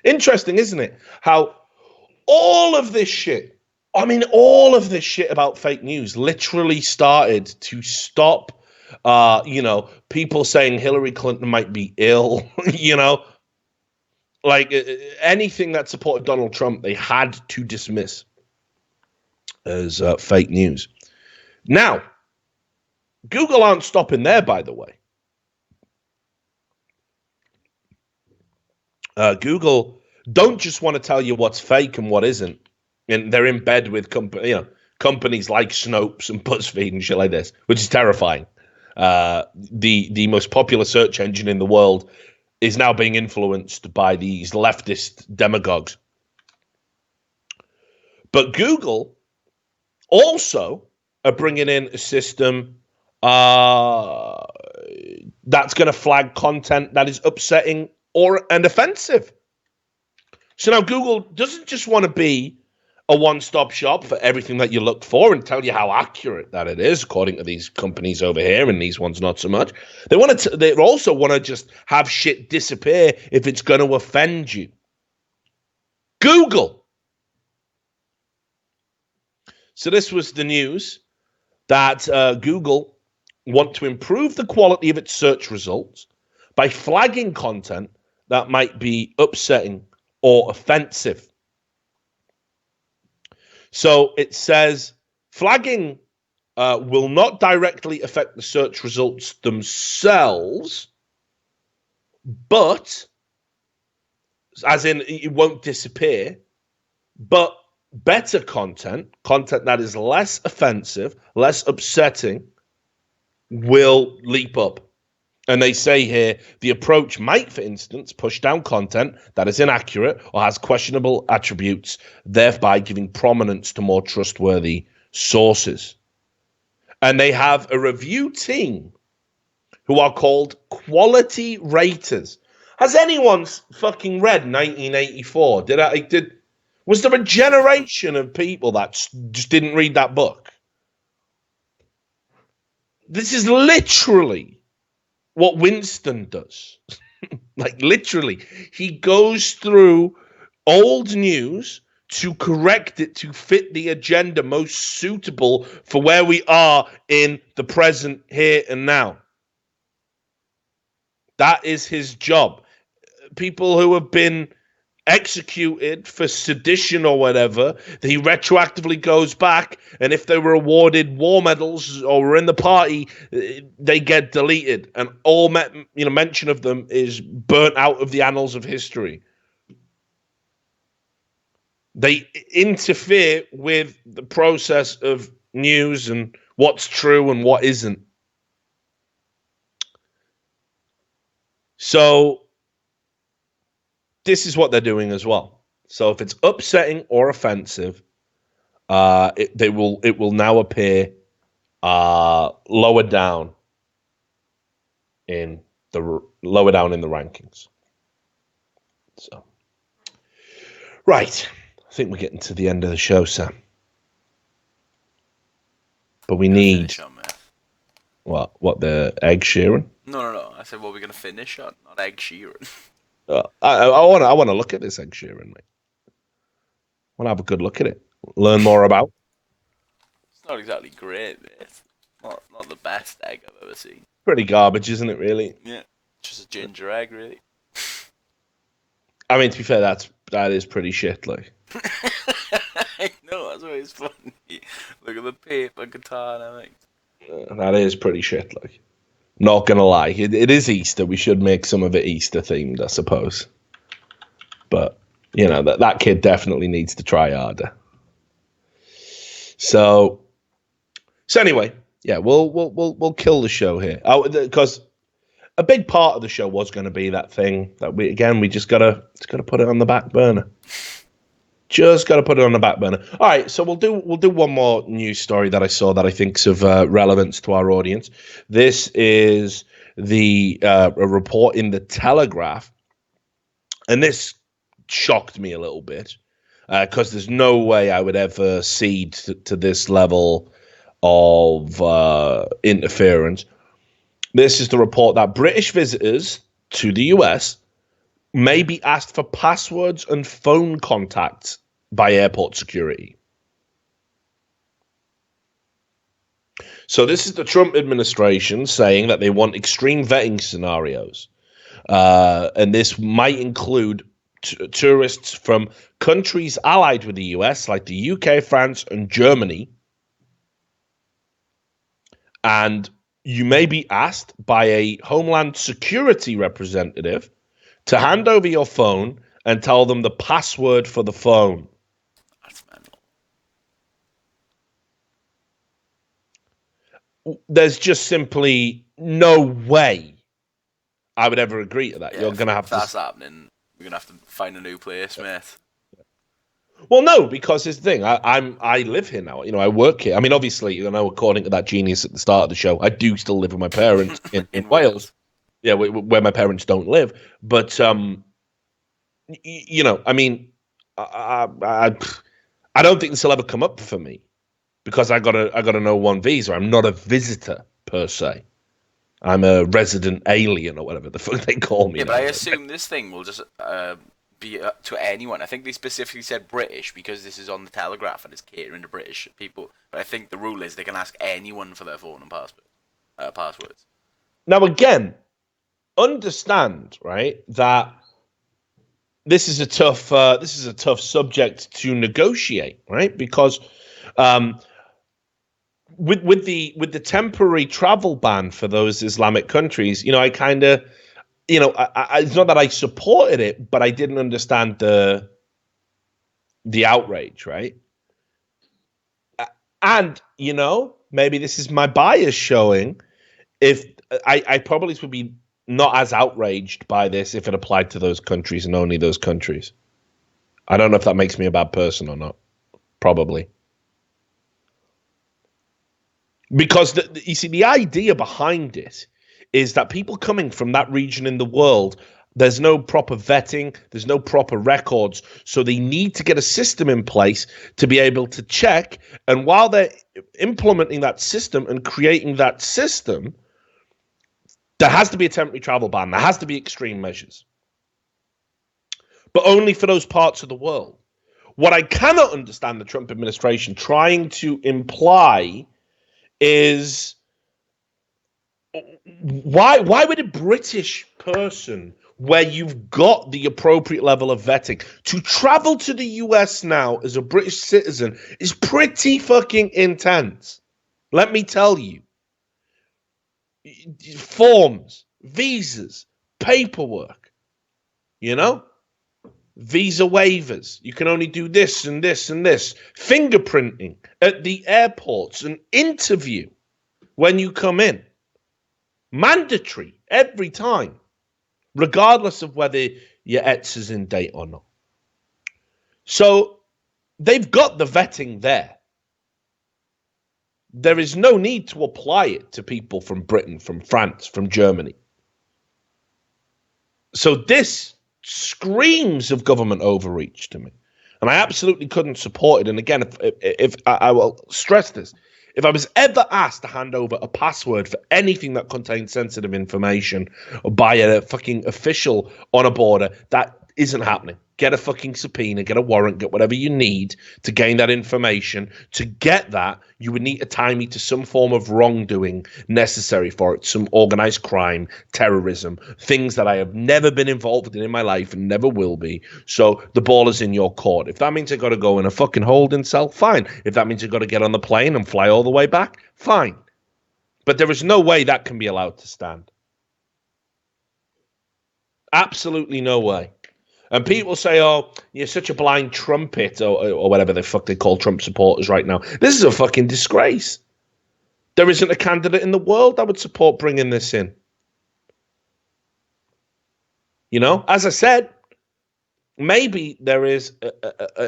Interesting, isn't it? How all of this shit about fake news literally started to stop, people saying Hillary Clinton might be ill, like anything that supported Donald Trump, they had to dismiss as fake news. Now, Google aren't stopping there, by the way. Google don't just want to tell you what's fake and what isn't. And they're in bed with companies like Snopes and BuzzFeed and shit like this, which is terrifying. The most popular search engine in the world is now being influenced by these leftist demagogues. But Google also are bringing in a system that's going to flag content that is upsetting and offensive. So now Google doesn't just want to be a one-stop shop for everything that you look for and tell you how accurate that it is, according to these companies over here, and these ones not so much. They also want to just have shit disappear if it's going to offend you. Google. So this was the news that Google want to improve the quality of its search results by flagging content that might be upsetting or offensive. So it says flagging will not directly affect the search results themselves, but, as in it won't disappear, but better content that is less offensive, less upsetting, will leap up. And they say here, the approach might, for instance, push down content that is inaccurate or has questionable attributes, thereby giving prominence to more trustworthy sources. And they have a review team who are called quality raters. Has anyone fucking read 1984? Was there a generation of people that just didn't read that book? This is literally what Winston does. Like literally, he goes through old news to correct it to fit the agenda most suitable for where we are in the present here and now. That is his job. People who have been executed for sedition or whatever, he retroactively goes back, and if they were awarded war medals or were in the party, they get deleted, and all mention of them is burnt out of the annals of history. They interfere with the process of news and what's true and what isn't. So this is what they're doing as well. So if it's upsetting or offensive, it will now appear lower down in the rankings. So, right, I think we're getting to the end of the show, Sam. But we need what the egg shearing? No. I said, what we're gonna finish on, not egg shearing. I want to look at this egg shearing, mate. I want to have a good look at it, learn more about. It's not exactly great, mate. Not the best egg I've ever seen. Pretty garbage, isn't it? Really? Yeah, just a ginger egg, really. I mean, to be fair, that is pretty shit, like. I know, that's why it's funny. Look at the paper katana, mate. That is pretty shit, like. Not gonna lie, it is Easter. We should make some of it Easter themed, I suppose. But you know that kid definitely needs to try harder. So anyway, yeah, we'll kill the show here because a big part of the show was going to be that thing that we just gotta put it on the back burner. Just got to put it on the back burner. All right, so we'll do one more news story that I saw that I think's of relevance to our audience. This is a report in the Telegraph, and this shocked me a little bit because there's no way I would ever cede to this level of interference. This is the report that British visitors to the US may be asked for passwords and phone contacts by airport security. So this is the Trump administration saying that they want extreme vetting scenarios. And this might include tourists from countries allied with the US, like the UK, France, and Germany. And you may be asked by a Homeland Security representative to hand over your phone and tell them the password for the phone. That's mental. There's just simply no way I would ever agree to that. Yeah, You're going to have if that's happening, we're going to have to find a new place, mate. Well, no, because here's the thing. I live here now. You know, I work here. I mean, obviously, you know, according to that genius at the start of the show, I do still live with my parents in Wales. Yeah, where my parents don't live. But, you know, I mean, I don't think this will ever come up for me because I got a No-1 visa. I'm not a visitor per se. I'm a resident alien or whatever the fuck they call me. Yeah, now. but I assume this thing will just be to anyone. I think they specifically said British because this is on the Telegraph and it's catering to British people. But I think the rule is they can ask anyone for their phone and passwords. Now, again, understand, right, that this is a tough subject to negotiate, right? Because with the temporary travel ban for those Islamic countries, you know, I kind of, you know, I it's not that I supported it, but I didn't understand the outrage, right? And you know, maybe this is my bias showing. If I probably would be not as outraged by this if it applied to those countries and only those countries. I don't know if that makes me a bad person or not. Probably. Because, you see, the idea behind it is that people coming from that region in the world, there's no proper vetting, there's no proper records, so they need to get a system in place to be able to check, and while they're implementing that system and creating that system, There has to be a temporary travel ban. There has to be extreme measures. But only for those parts of the world. What I cannot understand the Trump administration trying to imply is why would a British person, where you've got the appropriate level of vetting, to travel to the US now as a British citizen is pretty fucking intense. Let me tell you. Forms, visas, paperwork, visa waivers. You can only do this and this and this. Fingerprinting at the airports, an interview when you come in. Mandatory every time, regardless of whether your ETS is in date or not. So they've got the vetting there. There is no need to apply it to people from Britain, from France, from Germany. So this screams of government overreach to me. And I absolutely couldn't support it. And again, if I will stress this, if I was ever asked to hand over a password for anything that contains sensitive information by a fucking official on a border, that isn't happening. Get a fucking subpoena, get a warrant, get whatever you need to gain that information. To get that, you would need to tie me to some form of wrongdoing necessary for it, some organized crime, terrorism, things that I have never been involved in my life and never will be. So the ball is in your court. If that means I got to go in a fucking holding cell, fine. If that means I got to get on the plane and fly all the way back, fine. But there is no way that can be allowed to stand. Absolutely no way. And people say, oh, you're such a blind trumpet, or whatever the fuck they call Trump supporters right now. This is a fucking disgrace. There isn't a candidate in the world that would support bringing this in. As I said, maybe there is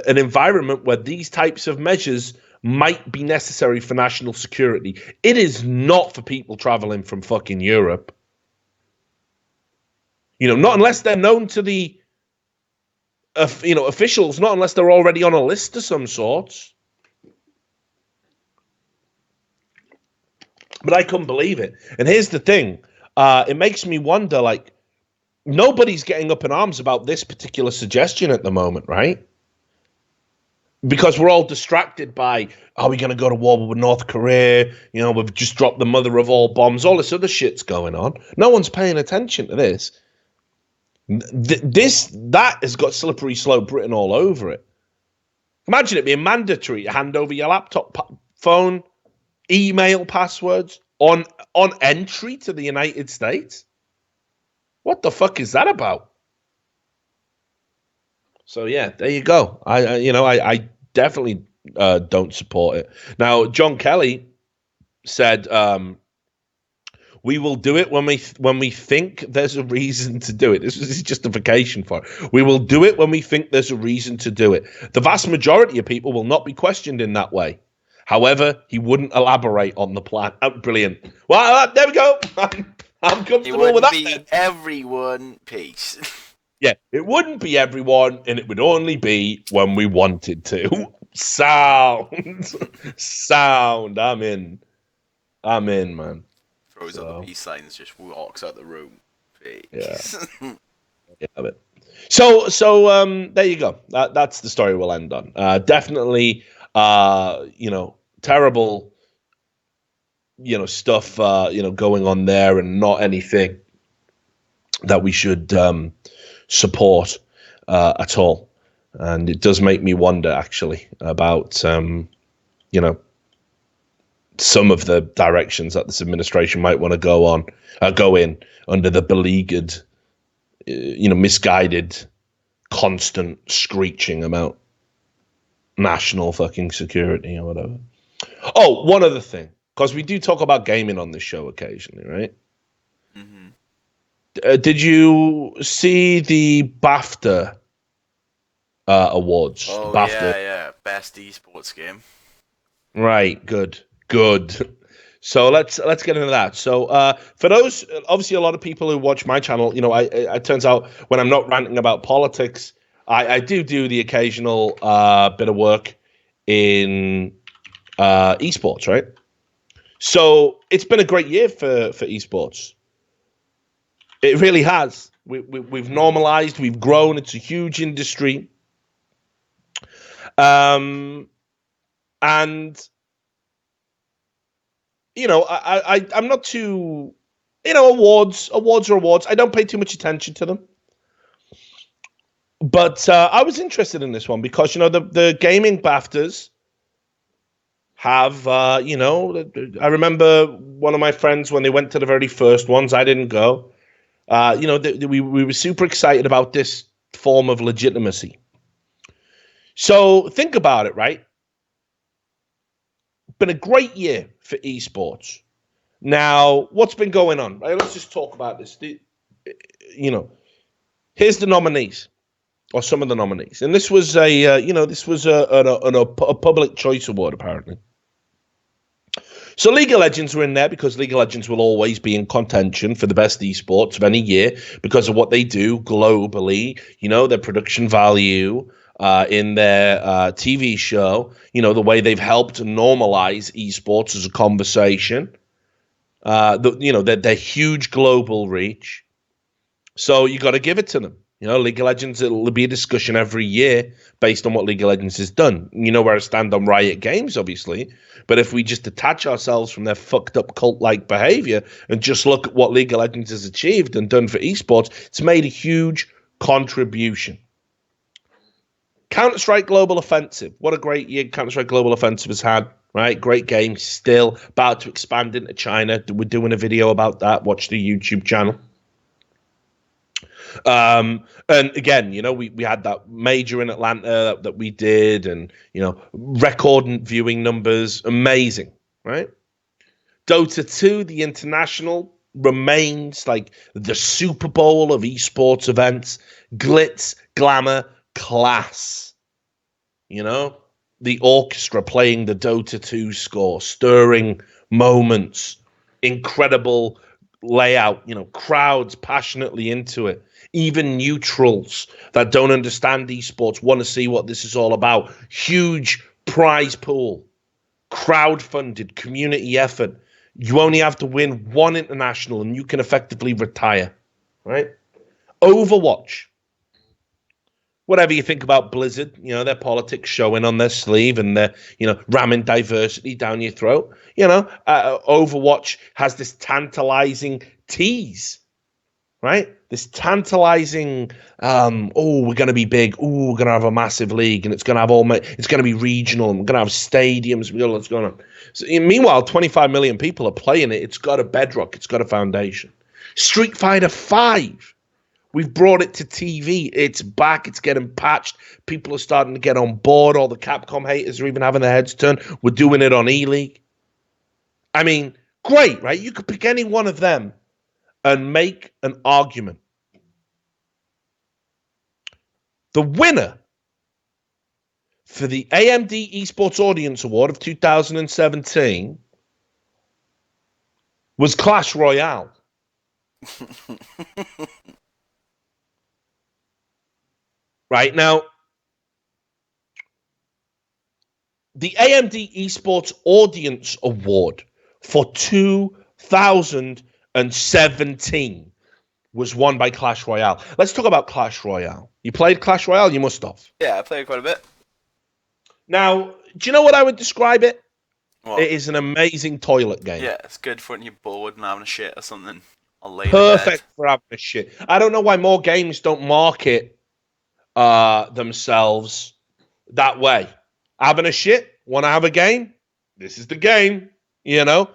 an environment where these types of measures might be necessary for national security. It is not for people traveling from fucking Europe. Not unless they're known to the officials, not unless they're already on a list of some sorts. But I couldn't believe it. And here's the thing. It makes me wonder, nobody's getting up in arms about this particular suggestion at the moment, right? Because we're all distracted by, are we going to go to war with North Korea? We've just dropped the mother of all bombs. All this other shit's going on. No one's paying attention to this. That has got slippery slope written all over it. Imagine it being mandatory to hand over your laptop, phone, email passwords on entry to the United States. What the fuck is that about? So yeah, there you go. I definitely don't support it. Now, John Kelly said, we will do it when we think there's a reason to do it. This is his justification for it. We will do it when we think there's a reason to do it. The vast majority of people will not be questioned in that way. However, he wouldn't elaborate on the plan. Oh, brilliant. Well, there we go. I'm comfortable with that. It wouldn't be everyone. Peace. Yeah, it wouldn't be everyone, and it would only be when we wanted to. Sound. I'm in, man. Throws up the peace signs, just walks out the room. Peace. Yeah. But so there you go. That's the story we'll end on. Definitely, terrible, stuff, going on there, and not anything that we should support at all. And it does make me wonder, actually, about some of the directions that this administration might want to go in under the beleaguered, misguided, constant screeching about national fucking security or whatever. Oh, one other thing, because we do talk about gaming on this show occasionally, right? Mm-hmm. Did you see the BAFTA awards? Oh, BAFTA. yeah, best esports game. Right, good. So let's get into that. So for those, obviously a lot of people who watch my channel, it turns out when I'm not ranting about politics, I do the occasional bit of work in esports, right? So it's been a great year for esports. It really has. We've normalized, we've grown. It's a huge industry. And, you know, I'm not too, you know, awards are awards. I don't pay too much attention to them. But I was interested in this one because, you know, the gaming BAFTAs have, you know, I remember one of my friends when they went to the very first ones. I didn't go. You know, we were super excited about this form of legitimacy. So think about it, right? Been a great year for esports. Now, what's been going on? Right? Let's just talk about this. You know, here's the nominees, or some of the nominees, and this was a, you know, this was a public choice award apparently. So League of Legends were in there because League of Legends will always be in contention for the best esports of any year because of what they do globally. You know, their production value. In their TV show, you know, the way they've helped normalize esports as a conversation, you know, their huge global reach. So you got to give it to them. You know, League of Legends, it'll be a discussion every year based on what League of Legends has done. You know where I stand on Riot Games, obviously. But if we just detach ourselves from their fucked up cult-like behavior and just look at what League of Legends has achieved and done for esports, it's made a huge contribution. Counter-Strike Global Offensive. What a great year Counter-Strike Global Offensive has had, right? Great game, still about to expand into China. We're doing a video about that. Watch the YouTube channel. And again, you know, we had that major in Atlanta that we did, and, you know, record viewing numbers, amazing, right? Dota 2, the international, remains like the Super Bowl of esports events. Glitz, glamour, class. You know, the orchestra playing the Dota 2 score, stirring moments, incredible layout, you know, crowds passionately into it. Even neutrals that don't understand esports want to see what this is all about. Huge prize pool, crowd-funded community effort. You only have to win one international and you can effectively retire, right? Overwatch. Whatever you think about Blizzard, you know, their politics showing on their sleeve and they're, you know, ramming diversity down your throat. You know, Overwatch has this tantalizing tease, right? This tantalizing, we're going to be big. Oh, we're going to have a massive league and it's going to have it's going to be regional and we're going to have stadiums. We got what's going on. So, meanwhile, 25 million people are playing it. It's got a bedrock. It's got a foundation. Street Fighter 5. We've brought it to TV. It's back. It's getting patched. People are starting to get on board. All the Capcom haters are even having their heads turned. We're doing it on E-League. I mean, great, right? You could pick any one of them and make an argument. The winner for the AMD Esports Audience Award of 2017 was Clash Royale. Right now, the AMD Esports Audience Award for 2017 was won by Clash Royale. Let's talk about Clash Royale. You played Clash Royale? You must have. Yeah, I played quite a bit. Now, do you know what I would describe it? What? It is an amazing toilet game. Yeah, it's good for when you're bored and having a shit or something. I'll lay Perfect for having a shit. I don't know why more games don't market themselves that way. Having a shit, want to have a game? This is the game, you know?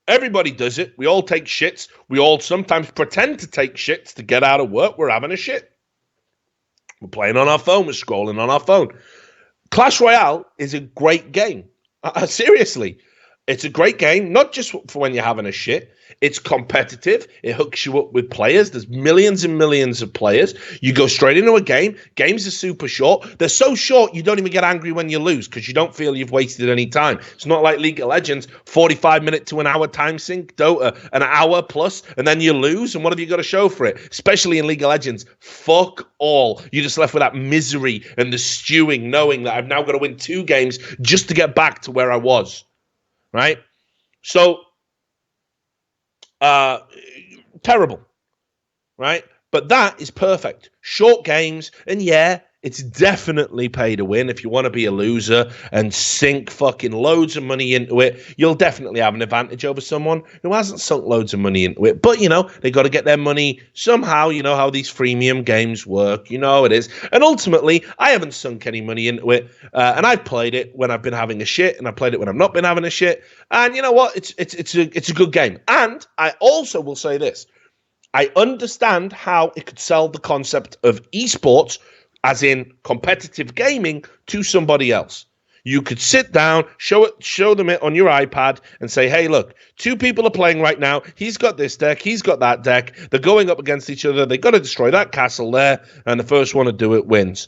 Everybody does it. We all take shits. We all sometimes pretend to take shits to get out of work. We're having a shit. We're playing on our phone. We're scrolling on our phone. Clash Royale is a great game. Seriously. It's a great game, not just for when you're having a shit. It's competitive. It hooks you up with players. There's millions and millions of players. You go straight into a game. Games are super short. They're so short, you don't even get angry when you lose because you don't feel you've wasted any time. It's not like League of Legends, 45-minute to an hour time sink. Dota, an hour plus, and then you lose. And what have you got to show for it? Especially in League of Legends, fuck all. You're just left with that misery and the stewing, knowing that I've now got to win 2 games just to get back to where I was. Right? So, terrible. right? But that is perfect. Short games, and yeah, it's definitely pay to win. If you want to be a loser and sink fucking loads of money into it, you'll definitely have an advantage over someone who hasn't sunk loads of money into it. But, they got to get their money somehow. You know how these freemium games work. You know how it is. And ultimately, I haven't sunk any money into it. And I've played it when I've been having a shit, and I played it when I've not been having a shit. And you know what? It's a good game. And I also will say this. I understand how it could sell the concept of esports, as in competitive gaming, to somebody else. You could sit down, show them it on your iPad and say, hey, look, 2 people are playing right now. He's got this deck. He's got that deck. They're going up against each other. They've got to destroy that castle there, and the first one to do it wins.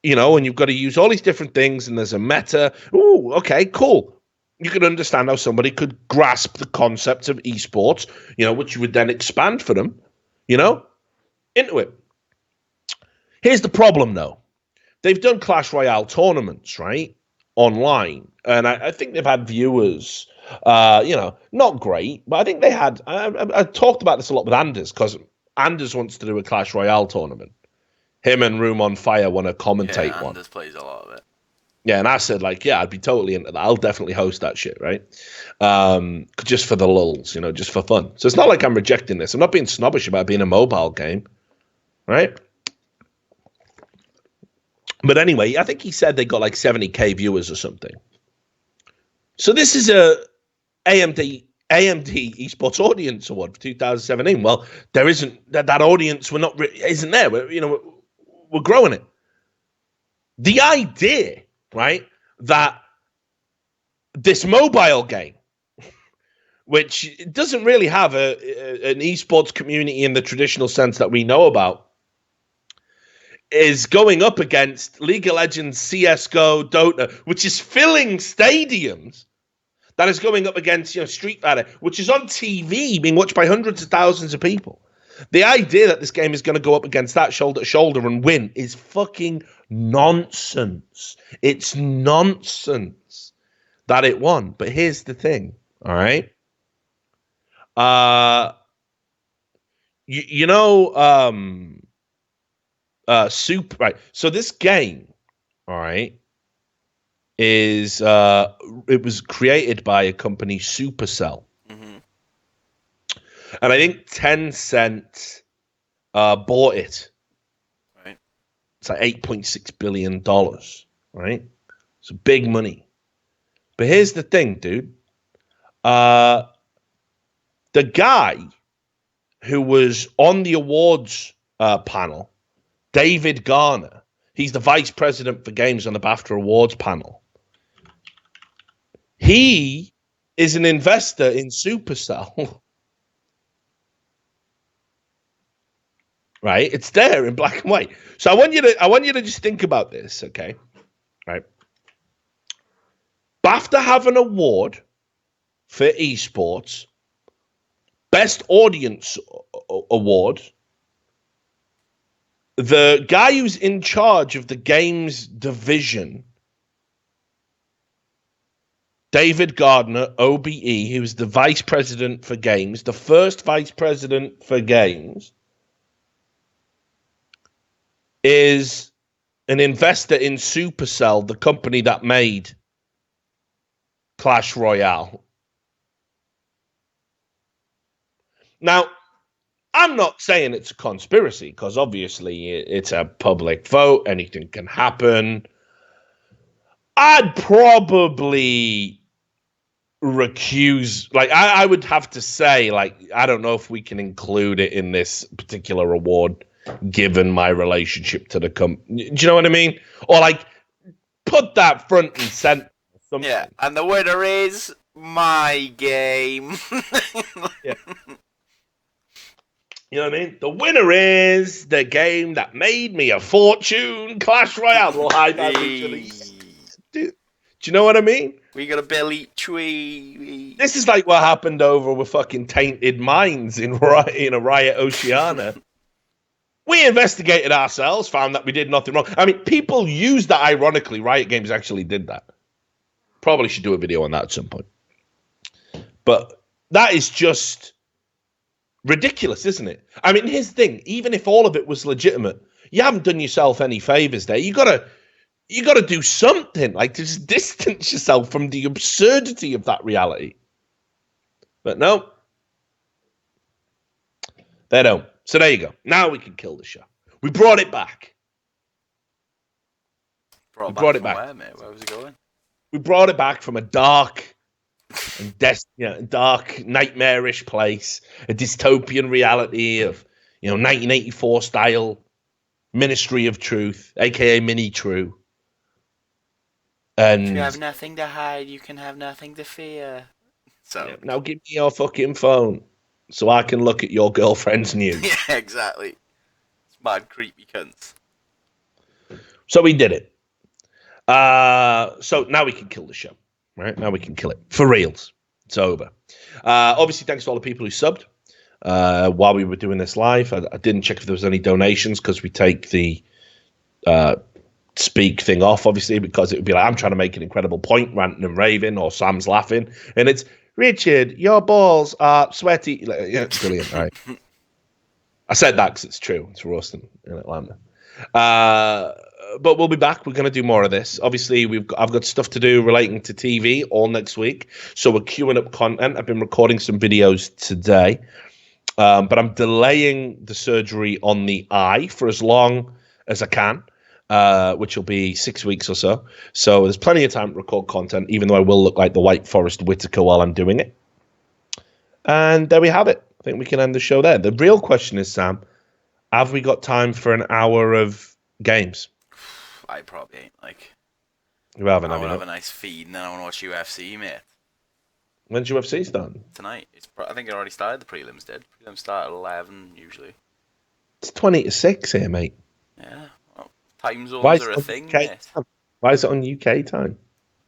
And you've got to use all these different things, and there's a meta. Ooh, okay, cool. You could understand how somebody could grasp the concept of esports, which you would then expand for them, into it. Here's the problem, though. They've done Clash Royale tournaments, right, online, and I think they've had viewers, not great, but I think they had. I talked about this a lot with Anders, because Anders wants to do a Clash Royale tournament. Him and Room on Fire want to commentate one. Anders plays a lot of it. Yeah, and I said, I'd be totally into that. I'll definitely host that shit, right? Just for the lulz, just for fun. So it's not like I'm rejecting this. I'm not being snobbish about being a mobile game, right? But anyway, I think he said they got 70K viewers or something. So this is a AMD Esports Audience Award for 2017. Well, there isn't that audience. Isn't there? We're growing it. The idea, right, that this mobile game, which doesn't really have an esports community in the traditional sense that we know about, is going up against League of Legends, CSGO, Dota, which is filling stadiums, that is going up against Street Fighter, which is on TV, being watched by hundreds of thousands of people. The idea that this game is going to go up against that shoulder to shoulder and win is fucking nonsense. It's nonsense that it won. But here's the thing, all right? Right. So this game, all right, is it was created by a company, Supercell. And I think Tencent bought it. Right. It's $8.6 billion, right? It's big money. But here's the thing, dude. The guy who was on the awards panel, David Garner, he's the vice president for games on the BAFTA awards panel. He is an investor in Supercell. Right, it's there in black and white. So I want you to just think about this, okay? Right. BAFTA have an award for esports, best audience award. The guy who's in charge of the games division, David Gardner, OBE, who's the vice president for games, the first vice president for games, is an investor in Supercell, the company that made Clash Royale. Now, I'm not saying it's a conspiracy, because obviously it's a public vote. Anything can happen. I'd probably recuse, I would have to say, I don't know if we can include it in this particular award, given my relationship to the company. Do you know what I mean? Or put that front and center. Yeah, and the winner is my game. Yeah. You know what I mean? The winner is the game that made me a fortune, Clash Royale. We'll hide that do you know what I mean? We got a belly tree. This is like what happened over with fucking Tainted Minds in Riot Oceania. We investigated ourselves, found that we did nothing wrong. I mean, people use that ironically. Riot Games actually did that. Probably should do a video on that at some point. But that is just ridiculous, isn't it? I mean, here's the thing: even if all of it was legitimate, you haven't done yourself any favors there. You gotta do something, like to just distance yourself from the absurdity of that reality. But no, they don't. So there you go. Now we can kill the show. We brought it back. Brought it back. Where, mate? Where was it going? We brought it back from a dark and dark, nightmarish place, a dystopian reality of 1984 style Ministry of Truth, aka Mini True. And if you have nothing to hide, you can have nothing to fear. So now give me your fucking phone so I can look at your girlfriend's news. Yeah, exactly. It's mad creepy cunts. So we did it. So now we can kill the show, right? Now we can kill it for reals. It's over. Obviously, thanks to all the people who subbed while we were doing this live. I didn't check if there was any donations because we take the speak thing off, obviously, because it would be like I'm trying to make an incredible point, ranting and raving, or Sam's laughing, and it's Richard, your balls are sweaty. Brilliant, right? I said that because it's true. It's roasting in Atlanta. But we'll be back. We're going to do more of this. Obviously, I've got stuff to do relating to TV all next week. So we're queuing up content. I've been recording some videos today. But I'm delaying the surgery on the eye for as long as I can, which will be 6 weeks or so. So there's plenty of time to record content, even though I will look like the White Forest Whitaker while I'm doing it. And there we have it. I think we can end the show there. The real question is, Sam, have we got time for an hour of games? I probably ain't. Like, You haven't, I want to have a nice feed, and then I want to watch UFC, mate. When's UFC starting? Tonight. I think it already started. The prelims did. Prelims start at 11 usually. It's 20 to 6 here, mate. Yeah. Well, time zones are a thing, mate. Why is it on UK time?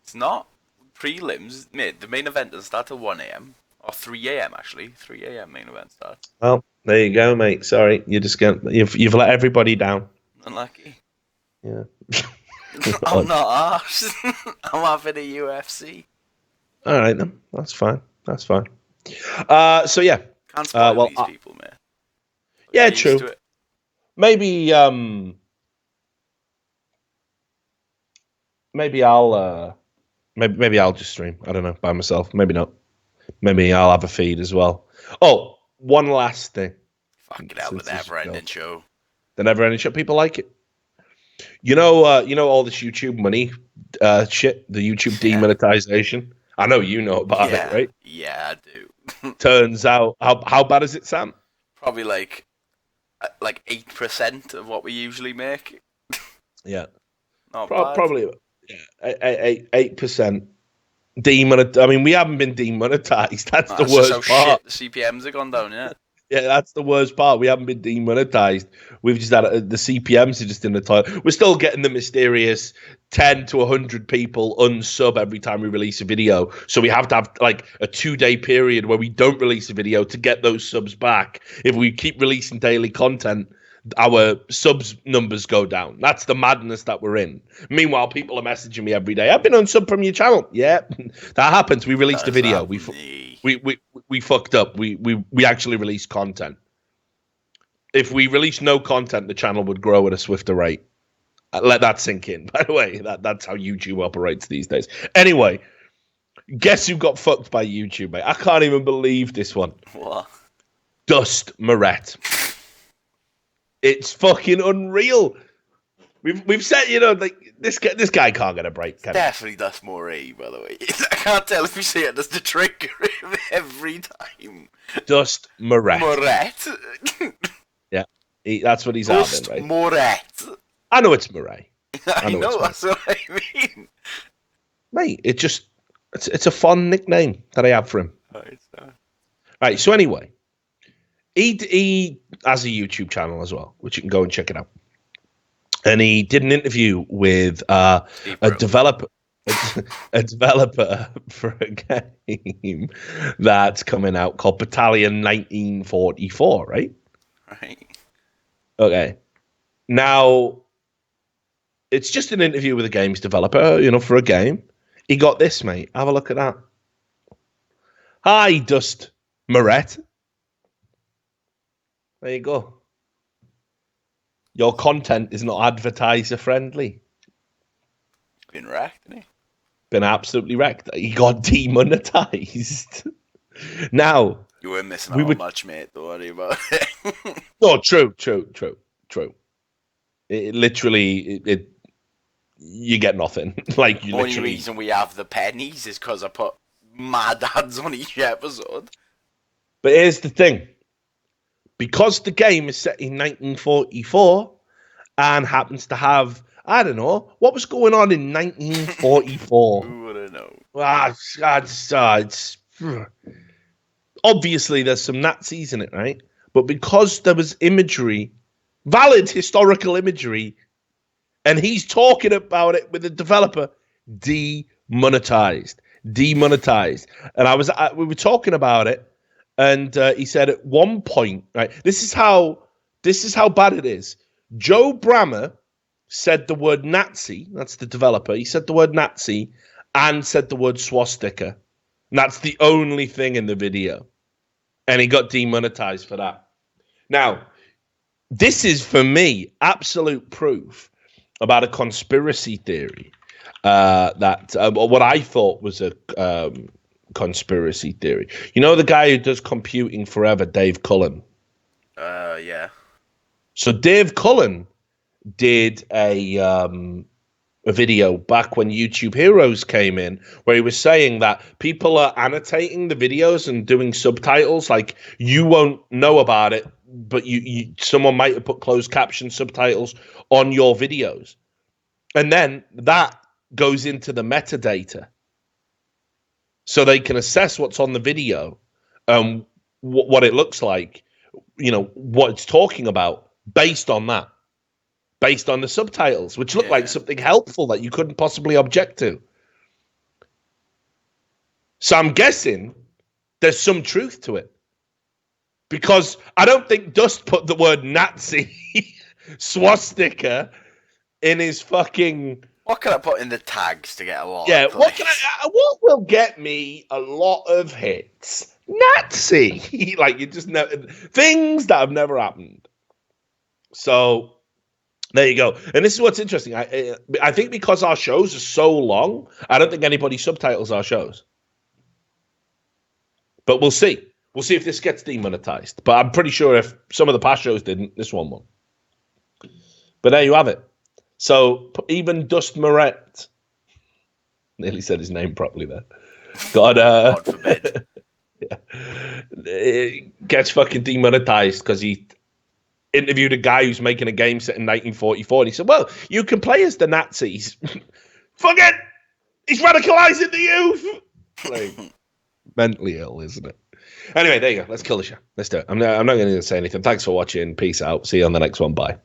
It's not. Prelims, mate. The main event doesn't start till 1 a.m. Or 3 a.m. actually. 3 a.m. main event starts. Well, there you go, mate. Sorry, you've let everybody down. Unlucky. Yeah. I'm not arsed. I'm having a UFC. All right then, that's fine. So yeah. Can't spoil these people, man. Yeah, true. Maybe I'll just stream. I don't know, by myself. Maybe not. Maybe I'll have a feed as well. Oh, one last thing. Fucking hell, the never-ending show. The never-ending show. People like it. You know all this YouTube money shit, the YouTube demonetization. I know you know about it, right? Yeah, I do. Turns out, how bad is it, Sam? Probably like 8% of what we usually make. Yeah, not bad. Probably 8%. I mean, we haven't been demonetized. That's the worst part. Shit, the CPMs have gone down, yeah. Yeah, that's the worst part. We haven't been demonetized. We've just had the CPMs are just in the toilet. We're still getting the mysterious 10 to 100 people unsub every time we release a video. So we have to have like a 2-day period where we don't release a video to get those subs back. If we keep releasing daily content, our subs numbers go down. That's the madness that we're in. Meanwhile, people are messaging me every day. I've been unsub from your channel. Yeah, that happens. We released a video. We fucked up. We actually released content. If we released no content, the channel would grow at a swifter rate. Let that sink in. By the way, that's how YouTube operates these days. Anyway, guess who got fucked by YouTube, mate? I can't even believe this one. What? Dust Moret. It's fucking unreal. We've said, like this guy can't get a break. Definitely Dust Moret, by the way. I can't tell if you say it as the trigger every time. Dust Moret. Yeah, that's what he's Dust having, right? Moret. I know it's Moret. I know that's what I mean. Mate, it's a fun nickname that I have for him. Right, so anyway, he has a YouTube channel as well, which you can go and check it out. And he did an interview with a developer for a game that's coming out called Battalion 1944, right? Right. Okay. Now, it's just an interview with a games developer, for a game. He got this, mate. Have a look at that. Hi, Dust Moret. There you go. Your content is not advertiser friendly. Been wrecked, isn't he? Been absolutely wrecked. He got demonetized. Now you were missing out on much, mate. Don't worry about it. No, true. It literally, you get nothing. Like you only literally. Reason we have the pennies is because I put mad ads on each episode. But here's the thing. Because the game is set in 1944 and happens to have, I don't know, what was going on in 1944? Who would have known? It's obviously there's some Nazis in it, right? But because there was imagery, valid historical imagery, and he's talking about it with the developer, demonetized. And we were talking about it. And he said at one point, right, this is how bad it is. Joe Brammer said the word Nazi, that's the developer, he said the word Nazi and said the word swastika. And that's the only thing in the video. And he got demonetized for that. Now, this is, for me, absolute proof about a conspiracy theory that what I thought was a conspiracy theory. You know the guy who does Computing Forever, Dave Cullen? Yeah. So Dave Cullen did a video back when YouTube Heroes came in, where he was saying that people are annotating the videos and doing subtitles. Like, you won't know about it, but someone might have put closed caption subtitles on your videos. And then that goes into the metadata. So they can assess what's on the video, what it looks like, what it's talking about based on that, based on the subtitles, which look like something helpful that you couldn't possibly object to. So I'm guessing there's some truth to it. Because I don't think Dust put the word Nazi swastika in his fucking... What can I put in the tags to get a lot? Yeah, of what will get me a lot of hits? Nazi, like, you just never, things that have never happened. So there you go. And this is what's interesting. I think because our shows are so long, I don't think anybody subtitles our shows. But we'll see. We'll see if this gets demonetized. But I'm pretty sure if some of the past shows didn't, this one won't. But there you have it. So even Dust Moret, nearly said his name properly there, God forbid. Gets fucking demonetized because he interviewed a guy who's making a game set in 1944. And he said, well, you can play as the Nazis. Fuck it! He's radicalizing the youth! Like, mentally ill, isn't it? Anyway, there you go. Let's kill the show. Let's do it. I'm not going to say anything. Thanks for watching. Peace out. See you on the next one. Bye.